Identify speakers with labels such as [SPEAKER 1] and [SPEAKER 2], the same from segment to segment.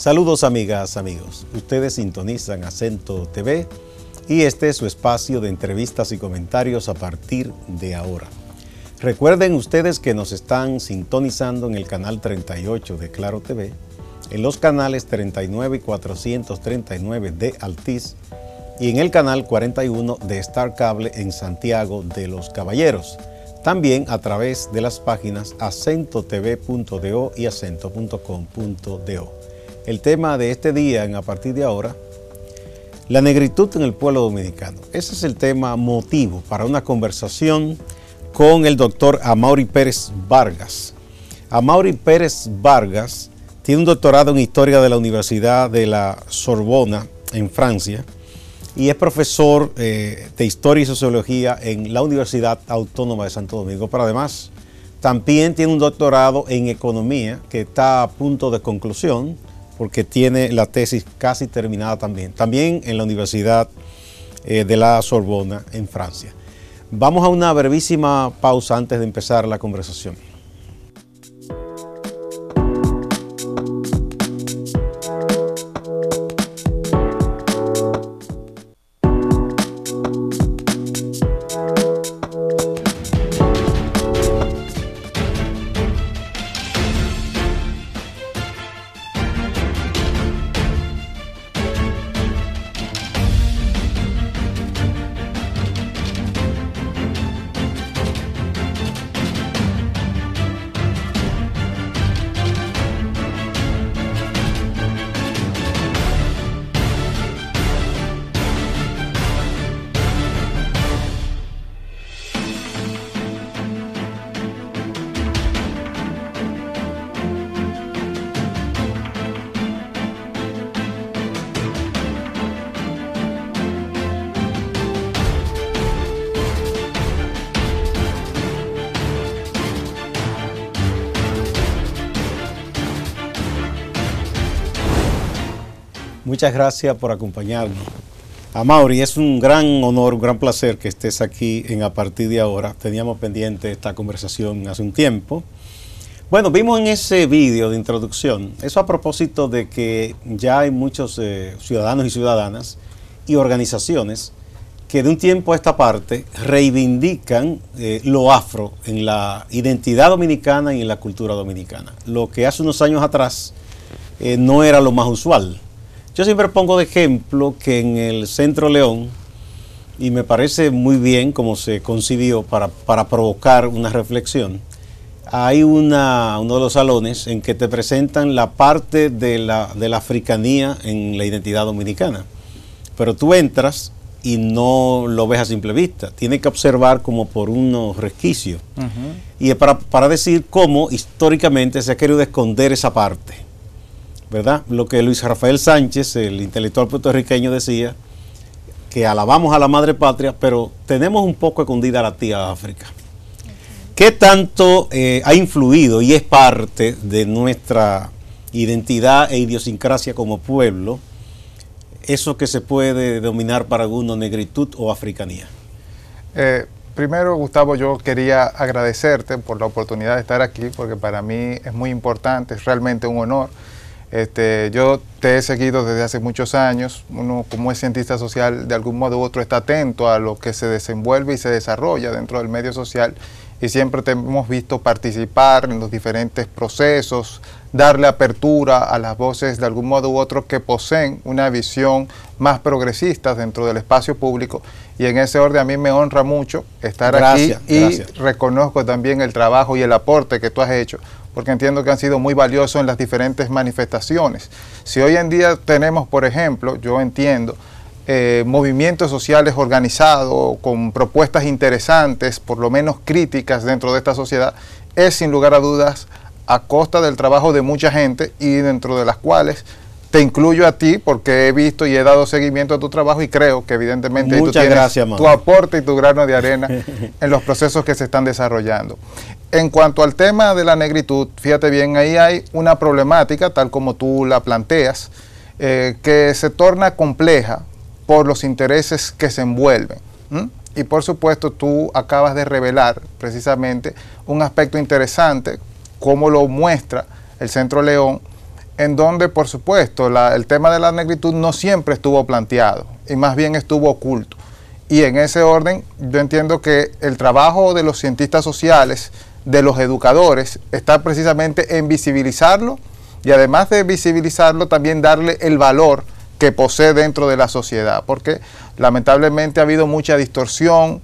[SPEAKER 1] Saludos amigas, amigos. Ustedes sintonizan Acento TV y este es su espacio de entrevistas y comentarios a partir de ahora. Recuerden ustedes que nos están sintonizando en el canal 38 de Claro TV, en los canales 39 y 439 de Altiz y en el canal 41 de Star Cable en Santiago de los Caballeros. También a través de las páginas acentotv.do y acento.com.do. El tema de este día, a partir de ahora, la negritud en el pueblo dominicano. Ese es el tema motivo para una conversación con el doctor Amaury Pérez Vargas. Amaury Pérez Vargas tiene un doctorado en Historia de la Universidad de la Sorbona en Francia y es profesor de Historia y Sociología en la Universidad Autónoma de Santo Domingo, pero además también tiene un doctorado en Economía que está a punto de conclusión porque tiene la tesis casi terminada también en la Universidad de la Sorbona en Francia. Vamos a una brevísima pausa antes de empezar la conversación. Muchas gracias por acompañarnos. Amaury, es un gran honor, un gran placer que estés aquí en A Partir de Ahora. Teníamos pendiente esta conversación hace un tiempo. Bueno, vimos en ese vídeo de introducción, eso a propósito de que ya hay muchos ciudadanos y ciudadanas y organizaciones que de un tiempo a esta parte reivindican lo afro en la identidad dominicana y en la cultura dominicana. Lo que hace unos años atrás no era lo más usual. Yo siempre pongo de ejemplo que en el Centro León, y me parece muy bien cómo se concibió para provocar una reflexión, hay uno de los salones en que te presentan la parte de la africanía en la identidad dominicana. Pero tú entras y no lo ves a simple vista, tienes que observar como por unos resquicios. Y es para decir cómo históricamente se ha querido esconder esa parte, ¿verdad? Lo que Luis Rafael Sánchez, el intelectual puertorriqueño, decía, que alabamos a la madre patria, pero tenemos un poco escondida a la tía África. ¿Qué tanto ha influido y es parte de nuestra identidad e idiosincrasia como pueblo, eso que se puede denominar para algunos negritud o africanía?
[SPEAKER 2] Primero, Gustavo, yo quería agradecerte por la oportunidad de estar aquí, porque para mí es muy importante, es realmente un honor. Yo te he seguido desde hace muchos años. Uno, como es cientista social, de algún modo u otro está atento a lo que se desenvuelve y se desarrolla dentro del medio social, y siempre te hemos visto participar en los diferentes procesos, darle apertura a las voces de algún modo u otro que poseen una visión más progresista dentro del espacio público, y en ese orden a mí me honra mucho estar aquí y reconozco también el trabajo y el aporte que tú has hecho, porque entiendo que han sido muy valiosos en las diferentes manifestaciones. Si hoy en día tenemos, por ejemplo, yo entiendo, movimientos sociales organizados con propuestas interesantes, por lo menos críticas dentro de esta sociedad, es sin lugar a dudas a costa del trabajo de mucha gente, y dentro de las cuales te incluyo a ti, porque he visto y he dado seguimiento a tu trabajo, y creo que evidentemente tú tienes tu aporte y tu grano de arena en los procesos que se están desarrollando. En cuanto al tema de la negritud, fíjate bien, ahí hay una problemática, tal como tú la planteas, que se torna compleja por los intereses que se envuelven. Y por supuesto tú acabas de revelar precisamente un aspecto interesante, como lo muestra el Centro León, en donde, por supuesto, el tema de la negritud no siempre estuvo planteado y más bien estuvo oculto. Y en ese orden, yo entiendo que el trabajo de los cientistas sociales, de los educadores, está precisamente en visibilizarlo y además de visibilizarlo, también darle el valor que posee dentro de la sociedad, porque lamentablemente ha habido mucha distorsión,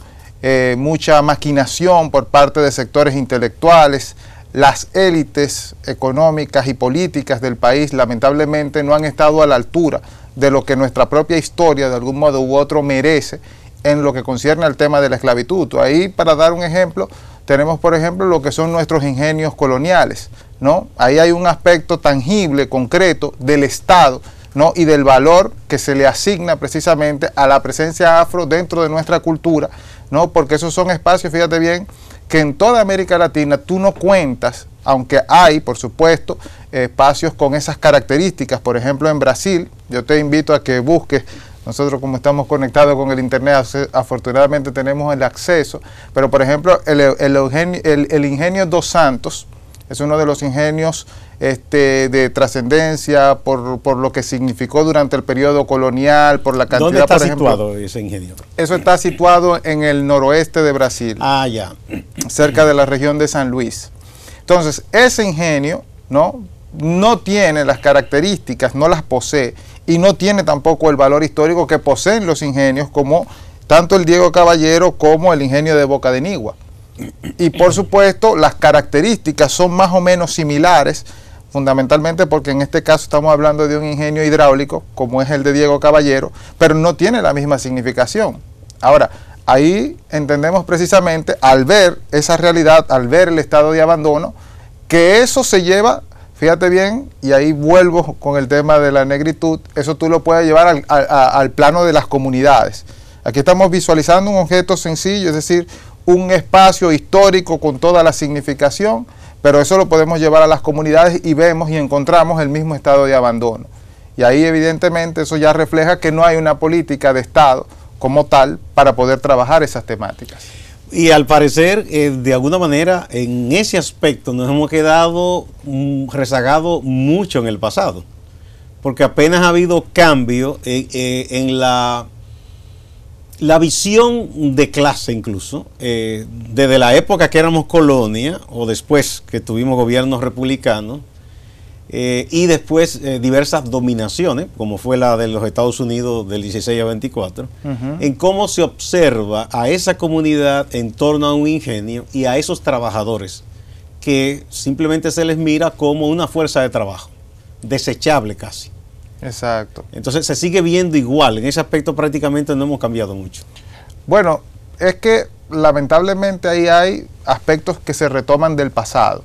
[SPEAKER 2] mucha maquinación por parte de sectores intelectuales. Las élites económicas y políticas del país lamentablemente no han estado a la altura de lo que nuestra propia historia de algún modo u otro merece en lo que concierne al tema de la esclavitud. Ahí, para dar un ejemplo, tenemos por ejemplo lo que son nuestros ingenios coloniales, ¿no? Ahí hay un aspecto tangible, concreto del Estado, ¿no? Y del valor que se le asigna precisamente a la presencia afro dentro de nuestra cultura, ¿no? Porque esos son espacios, fíjate bien, que en toda América Latina tú no cuentas, aunque hay, por supuesto, espacios con esas características. Por ejemplo, en Brasil, yo te invito a que busques, nosotros como estamos conectados con el internet, afortunadamente tenemos el acceso, pero por ejemplo, el ingenio Dos Santos es uno de los ingenios de trascendencia por lo que significó durante el periodo colonial, por la cantidad.
[SPEAKER 1] ¿Dónde está
[SPEAKER 2] por ejemplo,
[SPEAKER 1] situado ese ingenio?
[SPEAKER 2] Eso está situado en el noroeste de Brasil.
[SPEAKER 1] Ah, ya.
[SPEAKER 2] Cerca de la región de San Luis. Entonces, ese ingenio, no tiene las características, no las posee, y no tiene tampoco el valor histórico que poseen los ingenios, como tanto el Diego Caballero como el ingenio de Boca de Nigua. Y por supuesto, las características son más o menos similares, fundamentalmente porque en este caso estamos hablando de un ingenio hidráulico, como es el de Diego Caballero, pero no tiene la misma significación. Ahora, ahí entendemos precisamente, al ver esa realidad, al ver el estado de abandono, que eso se lleva, fíjate bien, y ahí vuelvo con el tema de la negritud, eso tú lo puedes llevar al plano de las comunidades. Aquí estamos visualizando un objeto sencillo, es decir, un espacio histórico con toda la significación, pero eso lo podemos llevar a las comunidades y vemos y encontramos el mismo estado de abandono. Y ahí evidentemente eso ya refleja que no hay una política de Estado como tal para poder trabajar esas temáticas.
[SPEAKER 1] Y al parecer, de alguna manera, en ese aspecto nos hemos quedado rezagados mucho en el pasado, porque apenas ha habido cambio en la visión de clase incluso, desde la época que éramos colonia o después que tuvimos gobiernos republicanos, y después diversas dominaciones, como fue la de los Estados Unidos del 16 a 24, en cómo se observa a esa comunidad en torno a un ingenio y a esos trabajadores que simplemente se les mira como una fuerza de trabajo, desechable casi.
[SPEAKER 2] Exacto.
[SPEAKER 1] Entonces se sigue viendo igual, en ese aspecto prácticamente no hemos cambiado mucho.
[SPEAKER 2] Bueno, es que lamentablemente ahí hay aspectos que se retoman del pasado.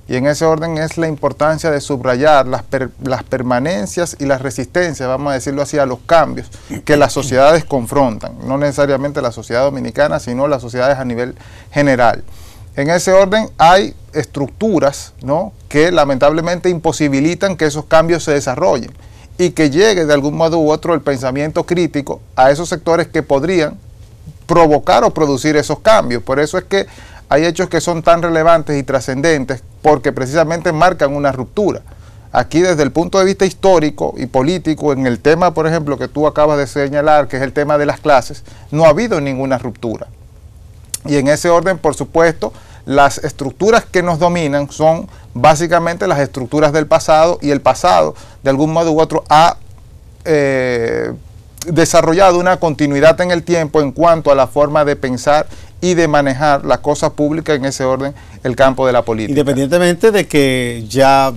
[SPEAKER 2] Y en ese orden es la importancia de subrayar las permanencias y las resistencias, vamos a decirlo así, a los cambios que las sociedades confrontan. No necesariamente la sociedad dominicana, sino las sociedades a nivel general. En ese orden hay estructuras, ¿no?, que lamentablemente imposibilitan que esos cambios se desarrollen y que llegue de algún modo u otro el pensamiento crítico a esos sectores que podrían provocar o producir esos cambios. Por eso es que hay hechos que son tan relevantes y trascendentes, porque precisamente marcan una ruptura. Aquí desde el punto de vista histórico y político, en el tema, por ejemplo, que tú acabas de señalar, que es el tema de las clases, no ha habido ninguna ruptura. Y en ese orden, por supuesto, las estructuras que nos dominan son básicamente las estructuras del pasado, y el pasado, de algún modo u otro, ha desarrollado una continuidad en el tiempo en cuanto a la forma de pensar y de manejar la cosa pública, en ese orden, el campo de la política.
[SPEAKER 1] Independientemente de que ya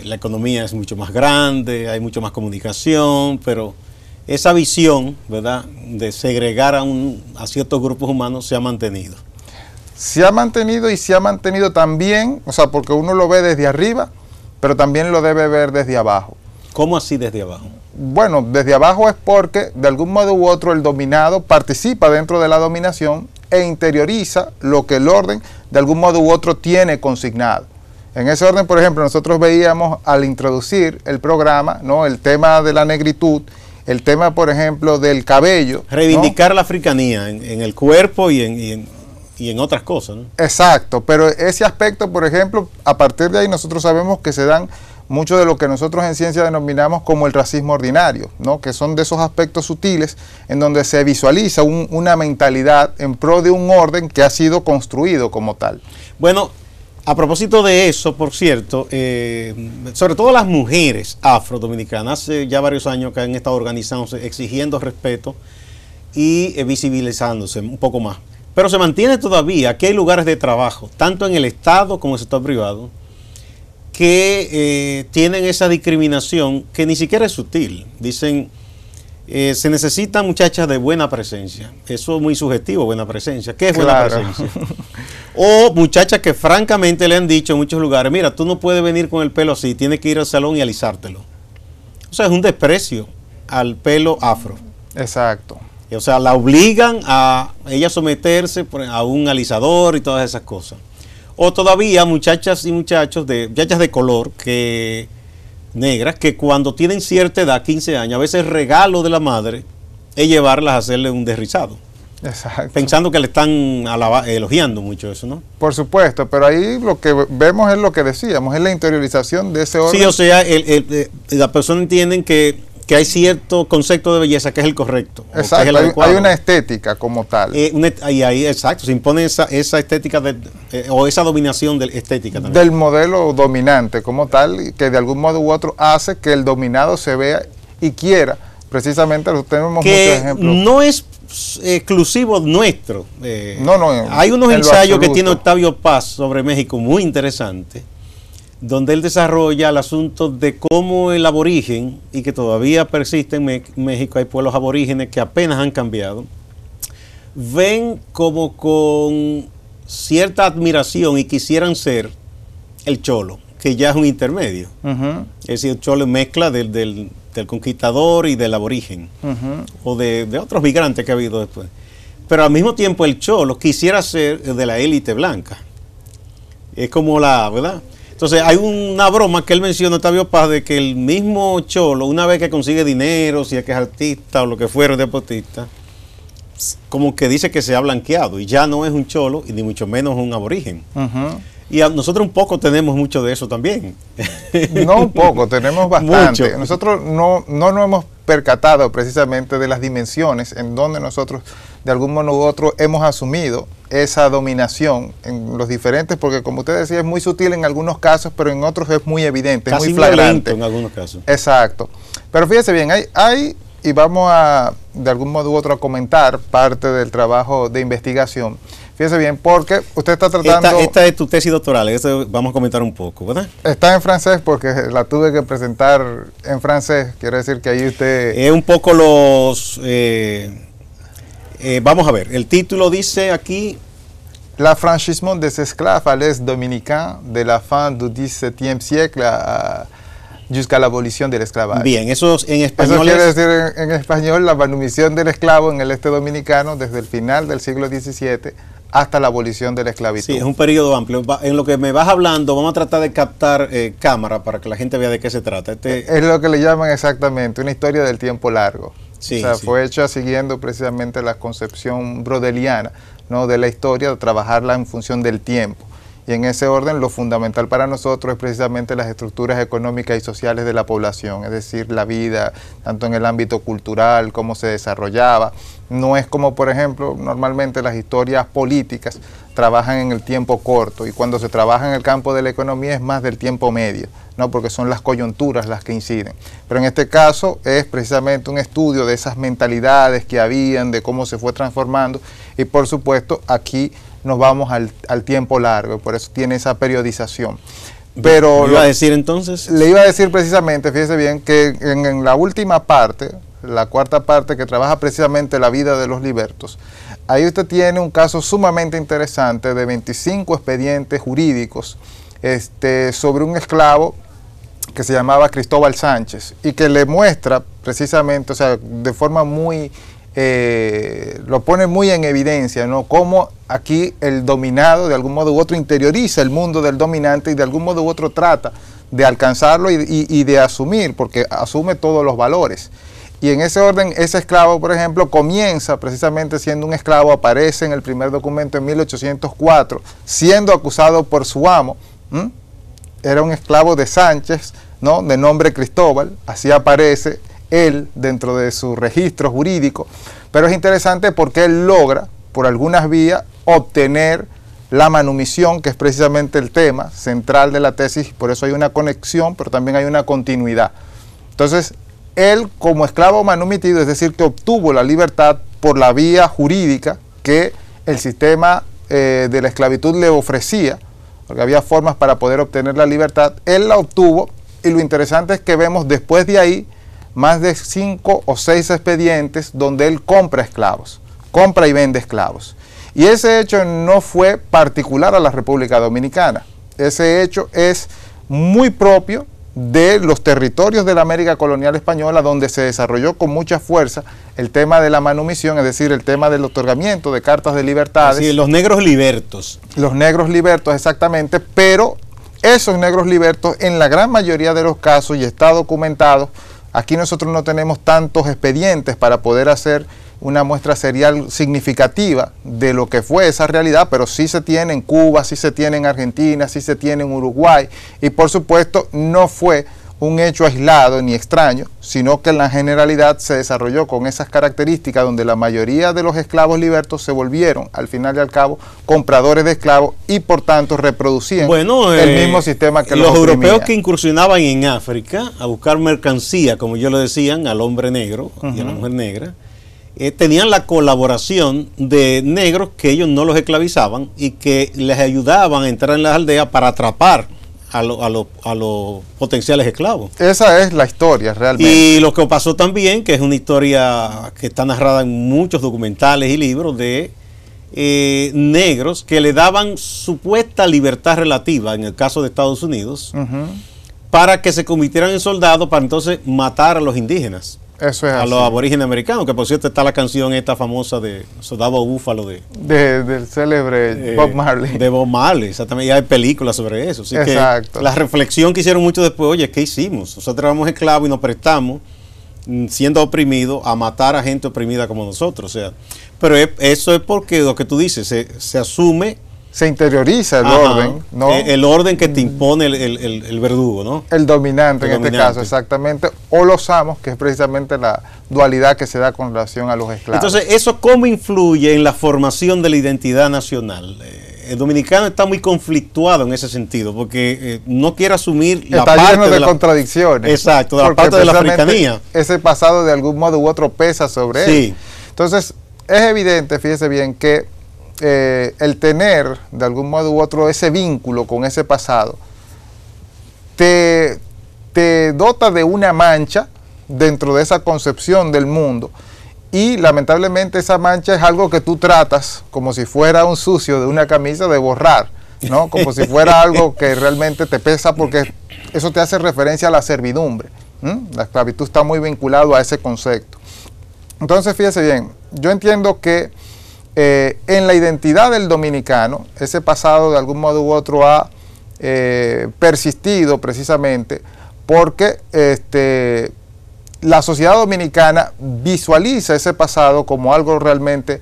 [SPEAKER 1] la economía es mucho más grande, hay mucho más comunicación, pero esa visión, ¿verdad?, de segregar a ciertos grupos humanos se ha mantenido.
[SPEAKER 2] Se ha mantenido, y se ha mantenido también, o sea, porque uno lo ve desde arriba, pero también lo debe ver desde abajo.
[SPEAKER 1] ¿Cómo así desde abajo?
[SPEAKER 2] Bueno, desde abajo es porque de algún modo u otro el dominado participa dentro de la dominación e interioriza lo que el orden de algún modo u otro tiene consignado. En ese orden, por ejemplo, nosotros veíamos al introducir el programa, ¿no?, el tema de la negritud, el tema, por ejemplo, del cabello.
[SPEAKER 1] Reivindicar, ¿no?, la africanía en el cuerpo y en otras cosas, ¿no?
[SPEAKER 2] Exacto, pero ese aspecto, por ejemplo, a partir de ahí nosotros sabemos que se dan mucho de lo que nosotros en ciencia denominamos como el racismo ordinario, ¿no? Que son de esos aspectos sutiles en donde se visualiza una mentalidad en pro de un orden que ha sido construido como tal.
[SPEAKER 1] Bueno, a propósito de eso, por cierto, sobre todo las mujeres afrodominicanas, hace ya varios años que han estado organizándose, exigiendo respeto y visibilizándose un poco más. Pero se mantiene todavía que hay lugares de trabajo, tanto en el Estado como en el sector privado, que tienen esa discriminación que ni siquiera es sutil. Dicen, se necesitan muchachas de buena presencia. Eso es muy subjetivo, buena presencia. ¿Qué es buena presencia? O muchachas que francamente le han dicho en muchos lugares, mira, tú no puedes venir con el pelo así, tienes que ir al salón y alisártelo. O sea, es un desprecio al pelo afro.
[SPEAKER 2] Exacto.
[SPEAKER 1] O sea, la obligan a ella someterse a un alisador y todas esas cosas. O todavía muchachas y muchachos muchachas de color negras que cuando tienen cierta edad, 15 años, a veces el regalo de la madre es llevarlas a hacerle un desrizado.
[SPEAKER 2] Exacto. Pensando
[SPEAKER 1] que le están elogiando mucho eso, ¿no?
[SPEAKER 2] Por supuesto, pero ahí lo que vemos es lo que decíamos, es la interiorización de ese orden.
[SPEAKER 1] Sí, o sea, la persona entiende que hay cierto concepto de belleza que es el correcto.
[SPEAKER 2] Exacto,
[SPEAKER 1] que es
[SPEAKER 2] hay una estética como tal.
[SPEAKER 1] Exacto, se impone esa estética o esa dominación de estética también.
[SPEAKER 2] Del modelo dominante como tal, que de algún modo u otro hace que el dominado se vea y quiera. Precisamente tenemos muchos ejemplos.
[SPEAKER 1] No es exclusivo nuestro.
[SPEAKER 2] No,
[SPEAKER 1] hay unos ensayos que tiene Octavio Paz sobre México muy interesantes, donde él desarrolla el asunto de cómo el aborigen, y que todavía persiste en México, hay pueblos aborígenes que apenas han cambiado, ven como con cierta admiración y quisieran ser el cholo, que ya es un intermedio. Es decir, el cholo es mezcla del conquistador y del aborigen, o de otros migrantes que ha habido después. Pero al mismo tiempo el cholo quisiera ser de la élite blanca. Es como ¿verdad? Entonces hay una broma que él menciona, Octavio Paz, de que el mismo cholo, una vez que consigue dinero, si es que es artista o lo que fuera, deportista, como que dice que se ha blanqueado y ya no es un cholo y ni mucho menos un aborigen. Y nosotros un poco tenemos mucho de eso también.
[SPEAKER 2] No un poco, tenemos bastante.
[SPEAKER 1] Mucho.
[SPEAKER 2] Nosotros no nos hemos percatado precisamente de las dimensiones en donde nosotros de algún modo u otro hemos asumido esa dominación en los diferentes, porque como usted decía, es muy sutil en algunos casos, pero en otros es muy evidente,
[SPEAKER 1] casi
[SPEAKER 2] es muy flagrante.
[SPEAKER 1] En algunos casos.
[SPEAKER 2] Exacto. Pero fíjese bien, y vamos a, de algún modo u otro, a comentar parte del trabajo de investigación. Fíjese bien, porque usted está tratando...
[SPEAKER 1] Esta es tu tesis doctoral, eso vamos a comentar un poco, ¿verdad?
[SPEAKER 2] Está en francés porque la tuve que presentar en francés, quiere decir que ahí usted...
[SPEAKER 1] Es un poco los... vamos a ver, el título dice aquí...
[SPEAKER 2] L'affranchissement des esclaves à l'Est dominicain de la fin du XVIIe siècle jusqu'à l'abolition del esclavaje.
[SPEAKER 1] Bien, eso en español
[SPEAKER 2] quiere decir en español la manumición del esclavo en el este dominicano desde el final del siglo XVII hasta la abolición de la esclavitud.
[SPEAKER 1] Sí, es un periodo amplio. En lo que me vas hablando, vamos a tratar de captar cámara para que la gente vea de qué se trata.
[SPEAKER 2] Es lo que le llaman exactamente una historia del tiempo largo.
[SPEAKER 1] Sí,
[SPEAKER 2] o sea,
[SPEAKER 1] sí.
[SPEAKER 2] Fue hecha siguiendo precisamente la concepción brodeliana, ¿no?, de la historia, de trabajarla en función del tiempo. Y en ese orden lo fundamental para nosotros es precisamente las estructuras económicas y sociales de la población, es decir, la vida, tanto en el ámbito cultural, cómo se desarrollaba. No es como, por ejemplo, normalmente las historias políticas trabajan en el tiempo corto y cuando se trabaja en el campo de la economía es más del tiempo medio, ¿no?, porque son las coyunturas las que inciden. Pero en este caso es precisamente un estudio de esas mentalidades que habían, de cómo se fue transformando y por supuesto aquí nos vamos al tiempo largo, por eso tiene esa periodización. Pero
[SPEAKER 1] ¿Le iba a decir entonces?
[SPEAKER 2] Le iba a decir precisamente, fíjese bien, que en la última parte, la cuarta parte que trabaja precisamente la vida de los libertos, ahí usted tiene un caso sumamente interesante de 25 expedientes jurídicos sobre un esclavo que se llamaba Cristóbal Sánchez y que le muestra precisamente, o sea, de forma muy... lo pone muy en evidencia, ¿no?, cómo aquí el dominado de algún modo u otro interioriza el mundo del dominante y de algún modo u otro trata de alcanzarlo y de asumir, porque asume todos los valores. Y en ese orden, ese esclavo, por ejemplo, comienza precisamente siendo un esclavo, aparece en el primer documento en 1804, siendo acusado por su amo, era un esclavo de Sánchez, ¿no?, de nombre Cristóbal, así aparece él dentro de su registro jurídico, pero es interesante porque él logra, por algunas vías, obtener la manumisión, que es precisamente el tema central de la tesis, por eso hay una conexión, pero también hay una continuidad. Entonces, él como esclavo manumitido, es decir, que obtuvo la libertad por la vía jurídica que el sistema de la esclavitud le ofrecía, porque había formas para poder obtener la libertad, él la obtuvo, y lo interesante es que vemos después de ahí más de 5 o 6 expedientes donde él compra esclavos, compra y vende esclavos. Y ese hecho no fue particular a la República Dominicana, ese hecho es muy propio de los territorios de la América colonial española, donde se desarrolló con mucha fuerza el tema de la manumisión, es decir, el tema del otorgamiento de cartas de libertades.
[SPEAKER 1] Sí, los negros libertos.
[SPEAKER 2] Los negros libertos, exactamente, pero esos negros libertos en la gran mayoría de los casos, y está documentado, aquí nosotros no tenemos tantos expedientes para poder hacer una muestra serial significativa de lo que fue esa realidad, pero sí se tiene en Cuba, sí se tiene en Argentina, sí se tiene en Uruguay, y por supuesto no fue un hecho aislado ni extraño, sino que en la generalidad se desarrolló con esas características donde la mayoría de los esclavos libertos se volvieron, al final y al cabo, compradores de esclavos y por tanto reproducían el mismo sistema que los
[SPEAKER 1] europeos que incursionaban en África a buscar mercancía, como yo le decían, al hombre negro y a la mujer negra, tenían la colaboración de negros que ellos no los esclavizaban y que les ayudaban a entrar en las aldeas para atrapar a los potenciales esclavos.
[SPEAKER 2] Esa es la historia realmente.
[SPEAKER 1] Y lo que pasó también, que es una historia que está narrada en muchos documentales y libros de negros que le daban supuesta libertad relativa, en el caso de Estados Unidos, para que se convirtieran en soldados para entonces matar a los indígenas.
[SPEAKER 2] Eso es
[SPEAKER 1] a
[SPEAKER 2] así.
[SPEAKER 1] los aborígenes americanos, que por cierto está la canción esta famosa de Soldado Búfalo
[SPEAKER 2] del célebre Bob Marley.
[SPEAKER 1] De Bob Marley, exactamente, y hay películas sobre eso. Así
[SPEAKER 2] exacto.
[SPEAKER 1] Que la reflexión que hicieron mucho después, oye, ¿qué hicimos? Nosotros éramos esclavos y nos prestamos, siendo oprimidos, a matar a gente oprimida como nosotros. O sea, pero eso es porque lo que tú dices, se asume,
[SPEAKER 2] se interioriza el orden, ¿no?
[SPEAKER 1] El orden que te impone el verdugo, ¿no?
[SPEAKER 2] El dominante en este caso, exactamente. O los amos, que es precisamente la dualidad que se da con relación a los esclavos.
[SPEAKER 1] Entonces, ¿eso cómo influye en la formación de la identidad nacional? El dominicano está muy conflictuado en ese sentido, porque no quiere asumir la parte
[SPEAKER 2] lleno de contradicciones.
[SPEAKER 1] Exacto, de la parte de la africanía.
[SPEAKER 2] Ese pasado de algún modo u otro pesa sobre él. Entonces, es evidente, fíjese bien, que el tener de algún modo u otro ese vínculo con ese pasado te dota de una mancha dentro de esa concepción del mundo, y lamentablemente esa mancha es algo que tú tratas como si fuera un sucio de una camisa de borrar, ¿no? Como si fuera algo que realmente te pesa, porque eso te hace referencia a la servidumbre. La esclavitud está muy vinculado a ese concepto. Entonces, fíjese bien, yo entiendo que en la identidad del dominicano, ese pasado de algún modo u otro ha persistido precisamente porque la sociedad dominicana visualiza ese pasado como algo realmente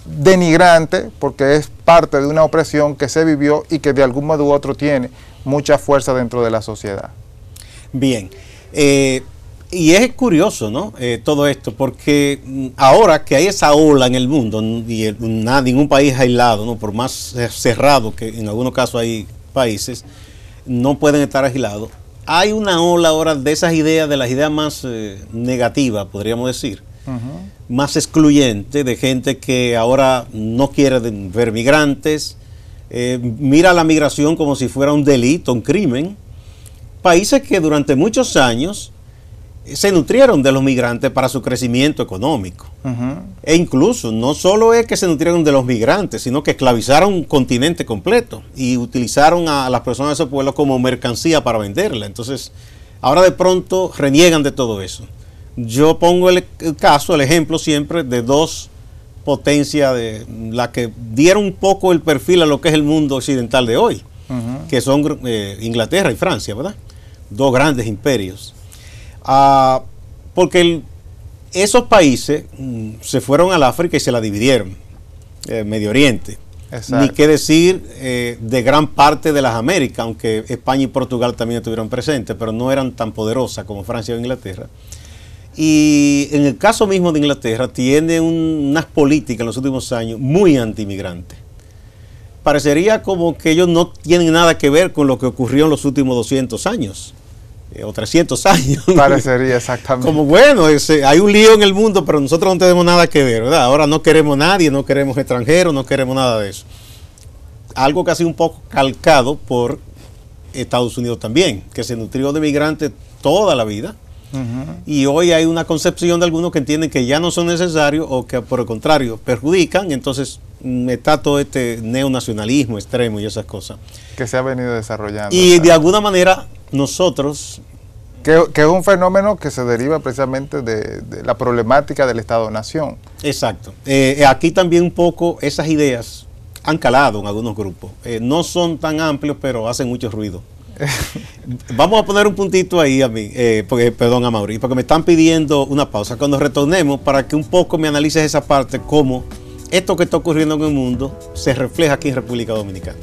[SPEAKER 2] denigrante, porque es parte de una opresión que se vivió y que de algún modo u otro tiene mucha fuerza dentro de la sociedad.
[SPEAKER 1] Bien. Y es curioso, ¿no? Todo esto, porque ahora que hay esa ola en el mundo, y ningún país aislado, ¿no? Por más cerrado que en algunos casos hay países, no pueden estar aislados. Hay una ola ahora de esas ideas, de las ideas más negativas, podríamos decir, más excluyentes, de gente que ahora no quiere ver migrantes, mira la migración como si fuera un delito, un crimen. Países que durante muchos años se nutrieron de los migrantes para su crecimiento económico. E incluso no solo es que se nutrieron de los migrantes, sino que esclavizaron un continente completo y utilizaron a las personas de esos pueblos como mercancía para venderla. Entonces, ahora de pronto reniegan de todo eso. Yo pongo el caso, el ejemplo siempre de dos potencias de las que dieron un poco el perfil a lo que es el mundo occidental de hoy, que son Inglaterra y Francia, ¿verdad? Dos grandes imperios. Porque esos países se fueron al África y se la dividieron, Medio Oriente. ni qué decir de gran parte de las Américas, aunque España y Portugal también estuvieron presentes, pero no eran tan poderosas como Francia o Inglaterra. Y en el caso mismo de Inglaterra, tiene unas políticas en los últimos años muy anti-inmigrantes. Parecería como que ellos no tienen nada que ver con lo que ocurrió en los últimos 200 años. O 300 años.
[SPEAKER 2] Parecería exactamente.
[SPEAKER 1] Como bueno, hay un lío en el mundo, pero nosotros no tenemos nada que ver, ¿verdad? Ahora no queremos nadie, no queremos extranjeros, no queremos nada de eso. Algo casi un poco calcado por Estados Unidos también, que se nutrió de migrantes toda la vida. Y hoy hay una concepción de algunos que entienden que ya no son necesarios o que por el contrario perjudican. Entonces está todo este neonacionalismo extremo y esas cosas.
[SPEAKER 2] Que se ha venido desarrollando.
[SPEAKER 1] Y de alguna manera nosotros...
[SPEAKER 2] Que es un fenómeno que se deriva precisamente de la problemática del Estado-Nación.
[SPEAKER 1] Exacto. Aquí también un poco esas ideas han calado en algunos grupos. No son tan amplios, pero hacen mucho ruido. Vamos a poner un puntito ahí a mí, perdón a Mauri, porque me están pidiendo una pausa. Cuando retornemos, para que un poco me analices esa parte, cómo esto que está ocurriendo en el mundo se refleja aquí en República Dominicana.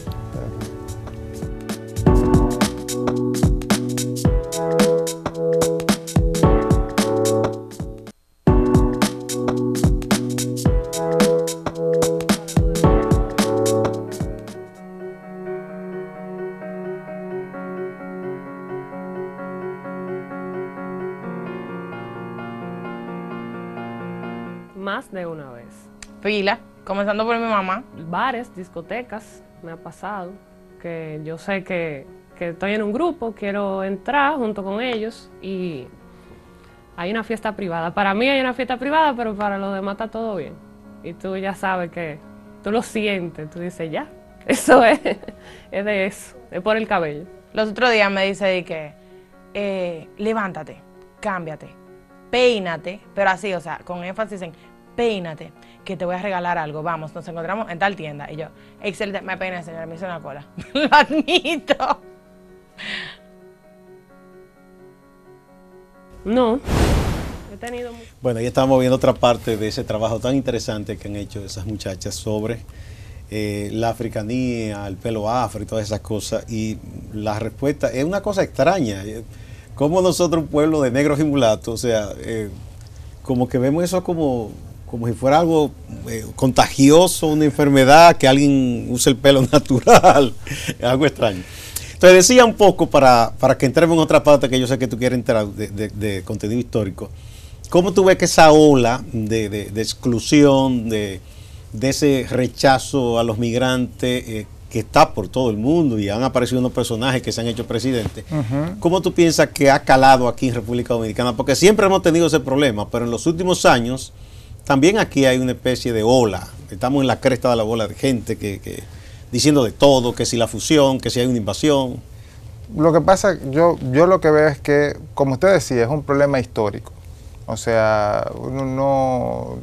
[SPEAKER 3] Más de una vez.
[SPEAKER 4] Pila, comenzando por mi mamá.
[SPEAKER 3] Bares, discotecas, me ha pasado que yo sé que estoy en un grupo, quiero entrar junto con ellos y hay una fiesta privada. Para mí hay una fiesta privada, pero para los demás está todo bien. Y tú ya sabes que tú lo sientes, tú dices ya, eso es de eso, es por el cabello.
[SPEAKER 4] Los otros días me dice de que levántate, cámbiate, peínate, pero así, o sea, con énfasis en peínate, que te voy a regalar algo, vamos, nos encontramos en tal tienda. Y yo, excelente, me peiné, señora, me hice una cola. Lo admito.
[SPEAKER 3] No, he tenido mucho.
[SPEAKER 1] Bueno, ahí estamos viendo otra parte de ese trabajo tan interesante que han hecho esas muchachas sobre la africanía, el pelo afro y todas esas cosas. Y la respuesta es una cosa extraña. Como nosotros, un pueblo de negros y mulatos, o sea, como que vemos eso como si fuera algo contagioso, una enfermedad, que alguien use el pelo natural, es algo extraño. Entonces decía un poco, para que entremos en otra parte que yo sé que tú quieres entrar de contenido histórico, ¿cómo tú ves que esa ola de exclusión, de ese rechazo a los migrantes que está por todo el mundo y han aparecido unos personajes que se han hecho presidentes, ¿cómo tú piensas que ha calado aquí en República Dominicana? Porque siempre hemos tenido ese problema, pero en los últimos años también aquí hay una especie de ola. Estamos en la cresta de la ola de gente que diciendo de todo, que si la fusión, que si hay una invasión.
[SPEAKER 2] Lo que pasa, yo lo que veo es que, como usted decía, es un problema histórico. O sea, uno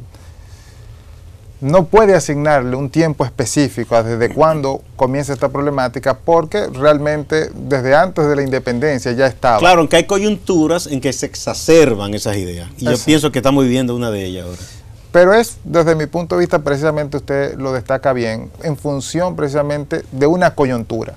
[SPEAKER 2] no puede asignarle un tiempo específico a desde cuándo comienza esta problemática, porque realmente desde antes de la independencia ya estaba.
[SPEAKER 1] Claro, aunque hay coyunturas en que se exacerban esas ideas. Y yo pienso que estamos viviendo una de ellas ahora.
[SPEAKER 2] Pero es, desde mi punto de vista, precisamente usted lo destaca bien, en función precisamente de una coyuntura.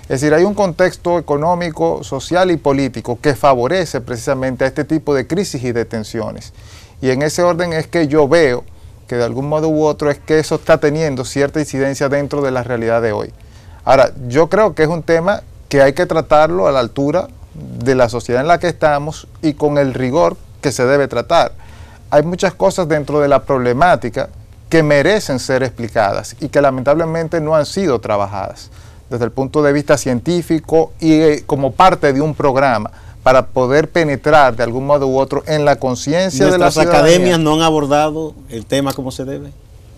[SPEAKER 2] Es decir, hay un contexto económico, social y político que favorece precisamente a este tipo de crisis y de tensiones. Y en ese orden es que yo veo que de algún modo u otro es que eso está teniendo cierta incidencia dentro de la realidad de hoy. Ahora, yo creo que es un tema que hay que tratarlo a la altura de la sociedad en la que estamos y con el rigor que se debe tratar. Hay muchas cosas dentro de la problemática que merecen ser explicadas y que lamentablemente no han sido trabajadas desde el punto de vista científico y como parte de un programa para poder penetrar de algún modo u otro en la conciencia de la ciudadanía.
[SPEAKER 1] ¿Nuestras academias no han abordado el tema como se debe?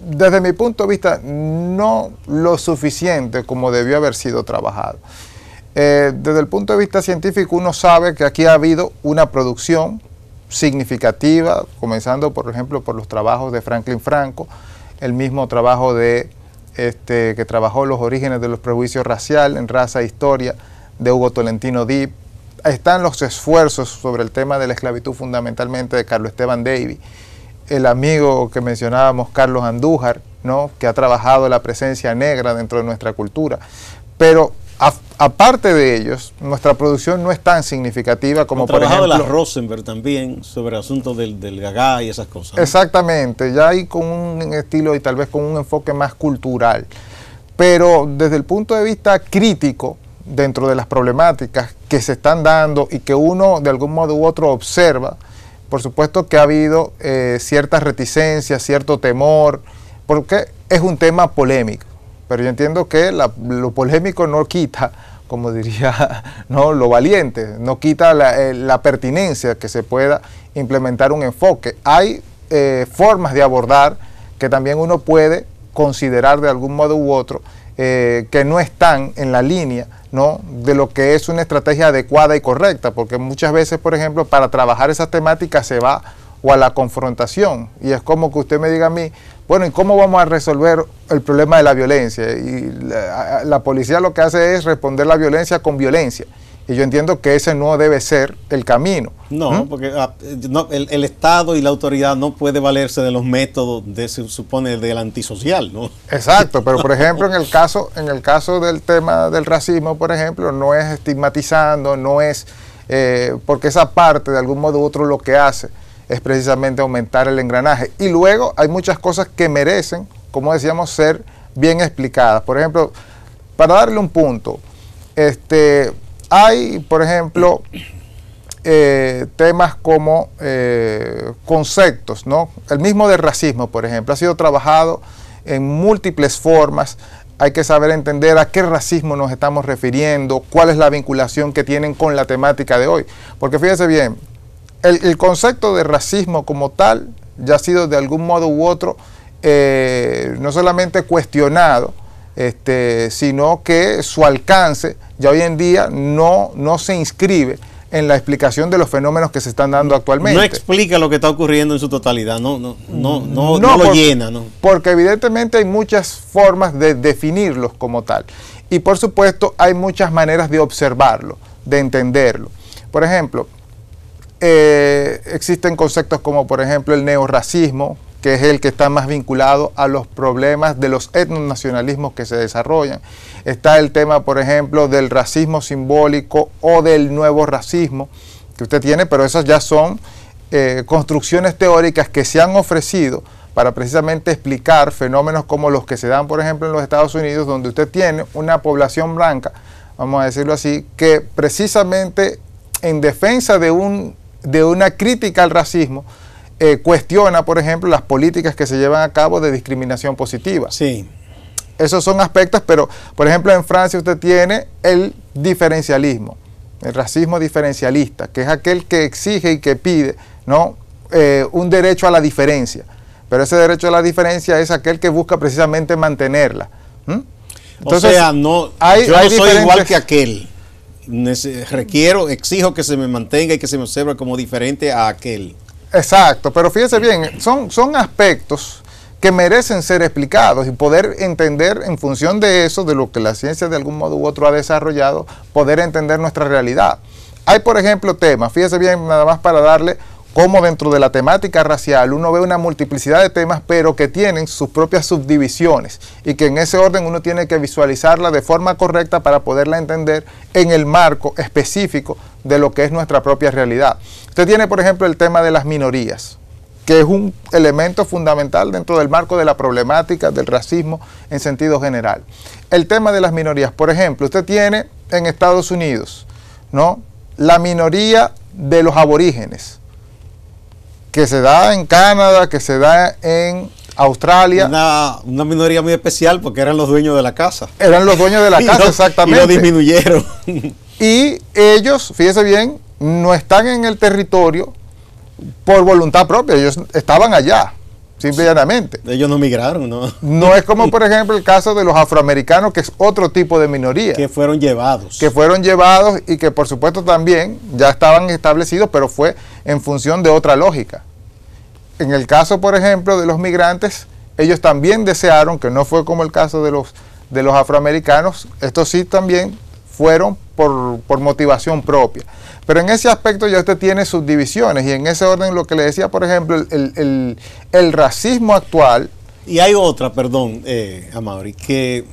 [SPEAKER 2] Desde mi punto de vista, no lo suficiente como debió haber sido trabajado. Desde el punto de vista científico, uno sabe que aquí ha habido una producción significativa, comenzando por ejemplo por los trabajos de Franklin Franco, el mismo trabajo de que trabajó los orígenes de los prejuicios raciales en Raza e Historia de Hugo Tolentino Dipp. Están los esfuerzos sobre el tema de la esclavitud fundamentalmente de Carlos Esteban Davie. el amigo que mencionábamos, Carlos Andújar, ¿no? Que ha trabajado la presencia negra dentro de nuestra cultura. Pero aparte de ellos, nuestra producción no es tan significativa como, por ejemplo...
[SPEAKER 1] la Rosenberg también, sobre el asunto del gagá y esas cosas, ¿no?
[SPEAKER 2] Exactamente, ya hay con un estilo y tal vez con un enfoque más cultural. Pero desde el punto de vista crítico, dentro de las problemáticas que se están dando y que uno de algún modo u otro observa, por supuesto que ha habido ciertas reticencias, cierto temor, porque es un tema polémico. Pero yo entiendo que lo polémico no quita, como diría, ¿no?, lo valiente, no quita la pertinencia que se pueda implementar un enfoque. Hay formas de abordar que también uno puede considerar de algún modo u otro que no están en la línea, ¿no?, de lo que es una estrategia adecuada y correcta, porque muchas veces, por ejemplo, para trabajar esas temáticas se va o a la confrontación, y es como que usted me diga a mí, bueno, ¿y cómo vamos a resolver el problema de la violencia? Y la policía lo que hace es responder la violencia con violencia, y yo entiendo que ese no debe ser el camino.
[SPEAKER 1] No, porque el Estado y la autoridad no puede valerse de los métodos, se supone, del antisocial, ¿no?
[SPEAKER 2] Exacto, pero por ejemplo en el caso del tema del racismo, por ejemplo, no es estigmatizando, no es, porque esa parte de algún modo u otro lo que hace es precisamente aumentar el engranaje. Y luego hay muchas cosas que merecen, como decíamos, ser bien explicadas. Por ejemplo, para darle un punto, hay, por ejemplo, temas como conceptos, ¿no? El mismo del racismo, por ejemplo, ha sido trabajado en múltiples formas. Hay que saber entender a qué racismo nos estamos refiriendo, cuál es la vinculación que tienen con la temática de hoy. Porque fíjense bien, el concepto de racismo como tal ya ha sido de algún modo u otro no solamente cuestionado, sino que su alcance ya hoy en día no se inscribe en la explicación de los fenómenos que se están dando actualmente.
[SPEAKER 1] No explica lo que está ocurriendo en su totalidad, no lo llena, ¿no?
[SPEAKER 2] Porque evidentemente hay muchas formas de definirlos como tal. Y por supuesto hay muchas maneras de observarlo, de entenderlo. Por ejemplo, existen conceptos como por ejemplo el neorracismo, que es el que está más vinculado a los problemas de los etnonacionalismos que se desarrollan. Está el tema, por ejemplo, del racismo simbólico o del nuevo racismo que usted tiene, pero esas ya son construcciones teóricas que se han ofrecido para precisamente explicar fenómenos como los que se dan, por ejemplo, en los Estados Unidos, donde usted tiene una población blanca, vamos a decirlo así, que precisamente en defensa de una crítica al racismo, cuestiona, por ejemplo, las políticas que se llevan a cabo de discriminación positiva.
[SPEAKER 1] Sí.
[SPEAKER 2] Esos son aspectos, pero, por ejemplo, en Francia usted tiene el diferencialismo, el racismo diferencialista, que es aquel que exige y que pide, ¿no?, un derecho a la diferencia. Pero ese derecho a la diferencia es aquel que busca precisamente mantenerla.
[SPEAKER 1] Entonces, o sea, yo no soy igual que aquel. Exijo que se me mantenga y que se me observe como diferente a aquel.
[SPEAKER 2] Exacto, pero fíjese bien, son aspectos que merecen ser explicados y poder entender en función de eso, de lo que la ciencia de algún modo u otro ha desarrollado, poder entender nuestra realidad. Hay, por ejemplo, temas, fíjese bien, nada más para darle cómo dentro de la temática racial uno ve una multiplicidad de temas, pero que tienen sus propias subdivisiones y que en ese orden uno tiene que visualizarla de forma correcta para poderla entender en el marco específico de lo que es nuestra propia realidad. Usted tiene, por ejemplo, el tema de las minorías, que es un elemento fundamental dentro del marco de la problemática del racismo en sentido general. El tema de las minorías, por ejemplo, usted tiene en Estados Unidos, ¿no?, la minoría de los aborígenes, que se da en Canadá, que se da en Australia.
[SPEAKER 1] Una minoría muy especial porque eran los dueños de la casa.
[SPEAKER 2] Eran los dueños de la casa, exactamente.
[SPEAKER 1] Y lo disminuyeron.
[SPEAKER 2] Y ellos, fíjese bien, no están en el territorio por voluntad propia, ellos estaban allá, simple y llanamente.
[SPEAKER 1] Ellos no migraron, ¿no?
[SPEAKER 2] No es como, por ejemplo, el caso de los afroamericanos, que es otro tipo de minoría.
[SPEAKER 1] Que fueron llevados.
[SPEAKER 2] Que fueron llevados y que, por supuesto, también ya estaban establecidos, pero fue en función de otra lógica. En el caso, por ejemplo, de los migrantes, ellos también desearon, que no fue como el caso de los afroamericanos, estos sí también fueron por motivación propia. Pero en ese aspecto ya usted tiene subdivisiones, y en ese orden lo que le decía, por ejemplo, el racismo actual.
[SPEAKER 1] Y hay otra, perdón, Amaury, que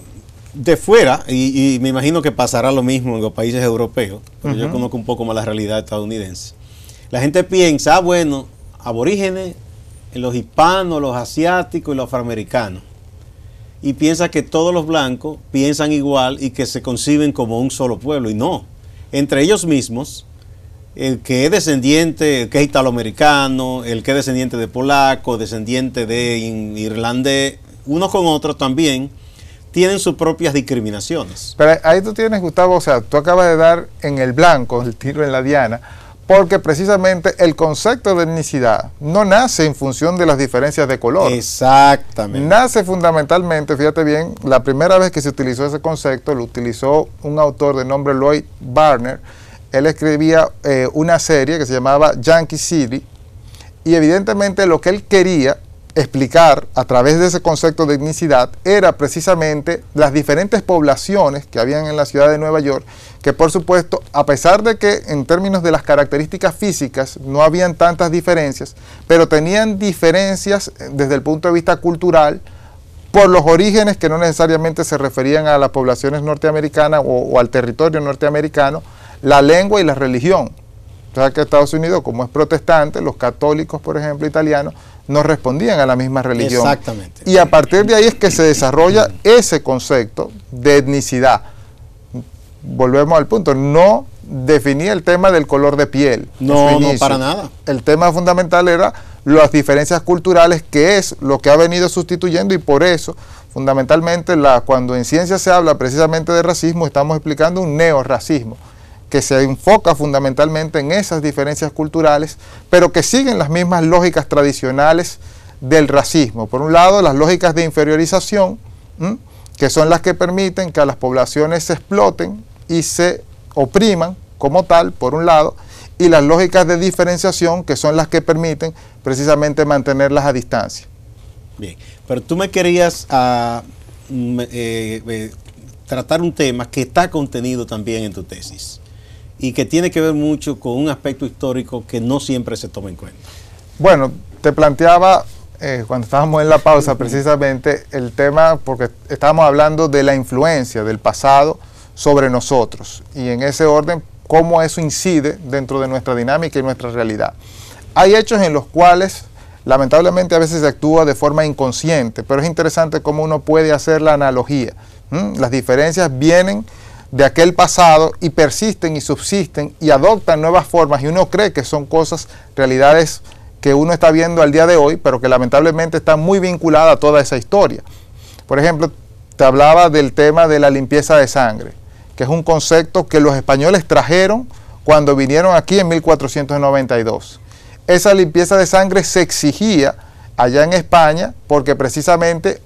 [SPEAKER 1] de fuera, y me imagino que pasará lo mismo en los países europeos, pero yo conozco un poco más la realidad estadounidense. La gente piensa, bueno, aborígenes, los hispanos, los asiáticos y los afroamericanos. Y piensa que todos los blancos piensan igual y que se conciben como un solo pueblo. Y no. Entre ellos mismos, el que es descendiente, el que es italoamericano, el que es descendiente de polaco, descendiente de irlandés, unos con otros también tienen sus propias discriminaciones.
[SPEAKER 2] Pero ahí tú tienes, Gustavo, o sea, tú acabas de dar en el blanco, el tiro en la diana, porque precisamente el concepto de etnicidad no nace en función de las diferencias de color.
[SPEAKER 1] Exactamente.
[SPEAKER 2] Nace fundamentalmente, fíjate bien, la primera vez que se utilizó ese concepto lo utilizó un autor de nombre Lloyd Barner. Él escribía una serie que se llamaba Yankee City, y evidentemente lo que él quería explicar a través de ese concepto de etnicidad era precisamente las diferentes poblaciones que habían en la ciudad de Nueva York, que por supuesto, a pesar de que en términos de las características físicas no habían tantas diferencias, pero tenían diferencias desde el punto de vista cultural, por los orígenes que no necesariamente se referían a las poblaciones norteamericanas o al territorio norteamericano, la lengua y la religión. O sea que Estados Unidos, como es protestante, los católicos, por ejemplo, italianos, no respondían a la misma religión.
[SPEAKER 1] Exactamente.
[SPEAKER 2] Y a partir de ahí es que se desarrolla ese concepto de etnicidad. Volvemos al punto, no definía el tema del color de piel.
[SPEAKER 1] No, no, para nada.
[SPEAKER 2] El tema fundamental era las diferencias culturales, que es lo que ha venido sustituyendo, y por eso, fundamentalmente, cuando en ciencia se habla precisamente de racismo, estamos explicando un neorracismo, que se enfoca fundamentalmente en esas diferencias culturales, pero que siguen las mismas lógicas tradicionales del racismo. Por un lado, las lógicas de inferiorización, que son las que permiten que a las poblaciones se exploten y se opriman como tal, por un lado, y las lógicas de diferenciación, que son las que permiten precisamente mantenerlas a distancia.
[SPEAKER 1] Bien, pero tú me querías tratar un tema que está contenido también en tu tesis, y que tiene que ver mucho con un aspecto histórico que no siempre se toma en cuenta.
[SPEAKER 2] Bueno, te planteaba cuando estábamos en la pausa precisamente el tema, porque estábamos hablando de la influencia del pasado sobre nosotros, y en ese orden cómo eso incide dentro de nuestra dinámica y nuestra realidad. Hay hechos en los cuales lamentablemente a veces se actúa de forma inconsciente, pero es interesante cómo uno puede hacer la analogía. Las diferencias vienen de aquel pasado y persisten y subsisten y adoptan nuevas formas, y uno cree que son cosas, realidades que uno está viendo al día de hoy, pero que lamentablemente están muy vinculadas a toda esa historia. Por ejemplo, te hablaba del tema de la limpieza de sangre, que es un concepto que los españoles trajeron cuando vinieron aquí en 1492. Esa limpieza de sangre se exigía allá en España porque precisamente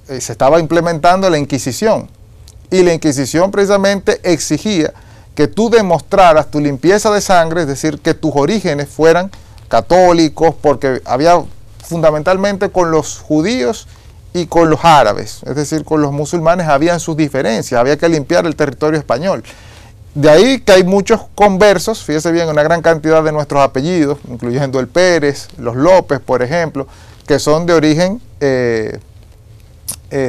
[SPEAKER 2] se estaba implementando la Inquisición. Y la Inquisición precisamente exigía que tú demostraras tu limpieza de sangre, es decir, que tus orígenes fueran católicos, porque había fundamentalmente con los judíos y con los árabes, es decir, con los musulmanes habían sus diferencias, había que limpiar el territorio español. De ahí que hay muchos conversos, fíjese bien, una gran cantidad de nuestros apellidos, incluyendo el Pérez, los López, por ejemplo, que son de origen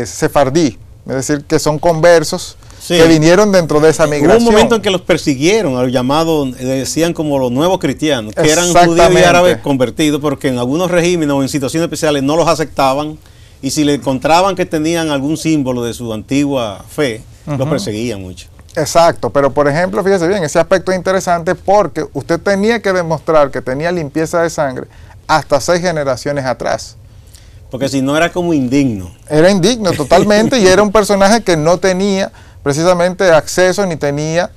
[SPEAKER 2] sefardí. Es decir, que son conversos que vinieron dentro de esa migración.
[SPEAKER 1] Hubo un momento en que los persiguieron, a los llamados, decían como los nuevos cristianos, que eran judíos y árabes convertidos, porque en algunos regímenes o en situaciones especiales no los aceptaban, y si le encontraban que tenían algún símbolo de su antigua fe, los perseguían mucho.
[SPEAKER 2] Exacto, pero por ejemplo, fíjese bien, ese aspecto es interesante porque usted tenía que demostrar que tenía limpieza de sangre hasta 6 generaciones atrás.
[SPEAKER 1] Porque si no era como indigno.
[SPEAKER 2] Era indigno totalmente y era un personaje que no tenía precisamente acceso ni tenía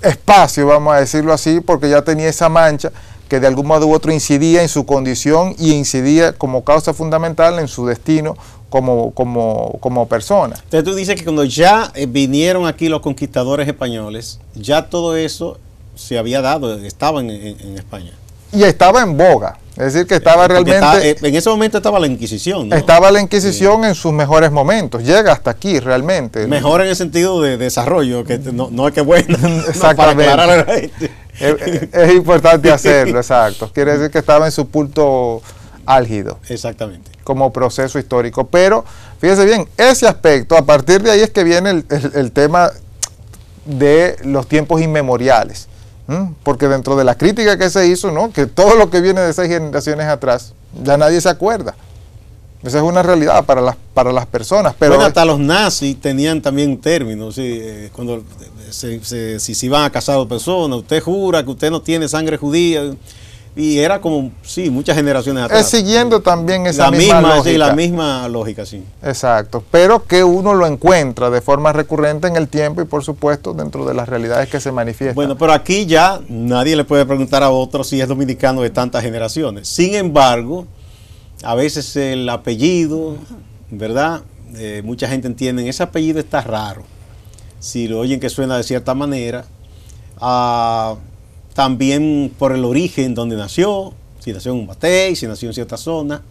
[SPEAKER 2] espacio, vamos a decirlo así, porque ya tenía esa mancha que de algún modo u otro incidía en su condición y incidía como causa fundamental en su destino como persona.
[SPEAKER 1] Entonces tú dices que cuando ya vinieron aquí los conquistadores españoles, ya todo eso se había dado, estaba en España.
[SPEAKER 2] Y estaba en boga, es Es decir, que estaba realmente...
[SPEAKER 1] en ese momento estaba la Inquisición, ¿no?
[SPEAKER 2] Estaba la Inquisición en sus mejores momentos. Llega hasta aquí realmente.
[SPEAKER 1] Mejor en el sentido de desarrollo, que no es que bueno.
[SPEAKER 2] Exactamente.
[SPEAKER 1] No, para aclarar a la gente.
[SPEAKER 2] Es importante hacerlo, exacto. Quiere decir que estaba en su punto álgido.
[SPEAKER 1] Exactamente.
[SPEAKER 2] Como proceso histórico. Pero, fíjese bien, ese aspecto, a partir de ahí es que viene el tema de los tiempos inmemoriales. Porque dentro de la crítica que se hizo, ¿no? Que todo lo que viene de 6 generaciones atrás, ya nadie se acuerda. Esa es una realidad para las personas. Pero
[SPEAKER 1] bueno, hasta los nazis tenían también un término. ¿Sí? Cuando si se iban a casar dos personas, usted jura que usted no tiene sangre judía. Y era como, sí, muchas generaciones atrás.
[SPEAKER 2] Es siguiendo también esa misma lógica.
[SPEAKER 1] Sí, la misma lógica, sí.
[SPEAKER 2] Exacto, pero que uno lo encuentra de forma recurrente en el tiempo y por supuesto dentro de las realidades que se manifiestan.
[SPEAKER 1] Bueno, pero aquí ya nadie le puede preguntar a otro si es dominicano de tantas generaciones. Sin embargo, a veces el apellido, ¿verdad? Mucha gente entiende, ese apellido está raro. Si lo oyen que suena de cierta manera, también por el origen donde nació, si nació en un batey, si nació en cierta zona,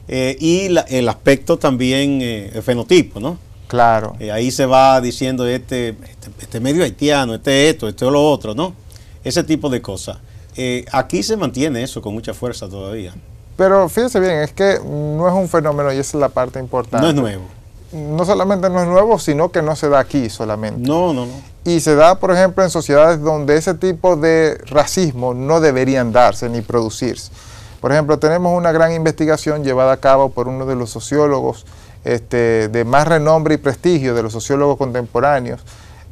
[SPEAKER 1] y el aspecto también, el fenotipo, ¿no?
[SPEAKER 2] Claro.
[SPEAKER 1] Ahí se va diciendo este medio haitiano, esto o lo otro, ¿no? Ese tipo de cosas. Aquí se mantiene eso con mucha fuerza todavía.
[SPEAKER 2] Pero fíjese bien, es que no es un fenómeno y esa es la parte importante.
[SPEAKER 1] No es nuevo.
[SPEAKER 2] No solamente no es nuevo, sino que no se da aquí solamente.
[SPEAKER 1] No.
[SPEAKER 2] Y se da, por ejemplo, en sociedades donde ese tipo de racismo no deberían darse ni producirse. Por ejemplo, tenemos una gran investigación llevada a cabo por uno de los sociólogos de más renombre y prestigio de los sociólogos contemporáneos.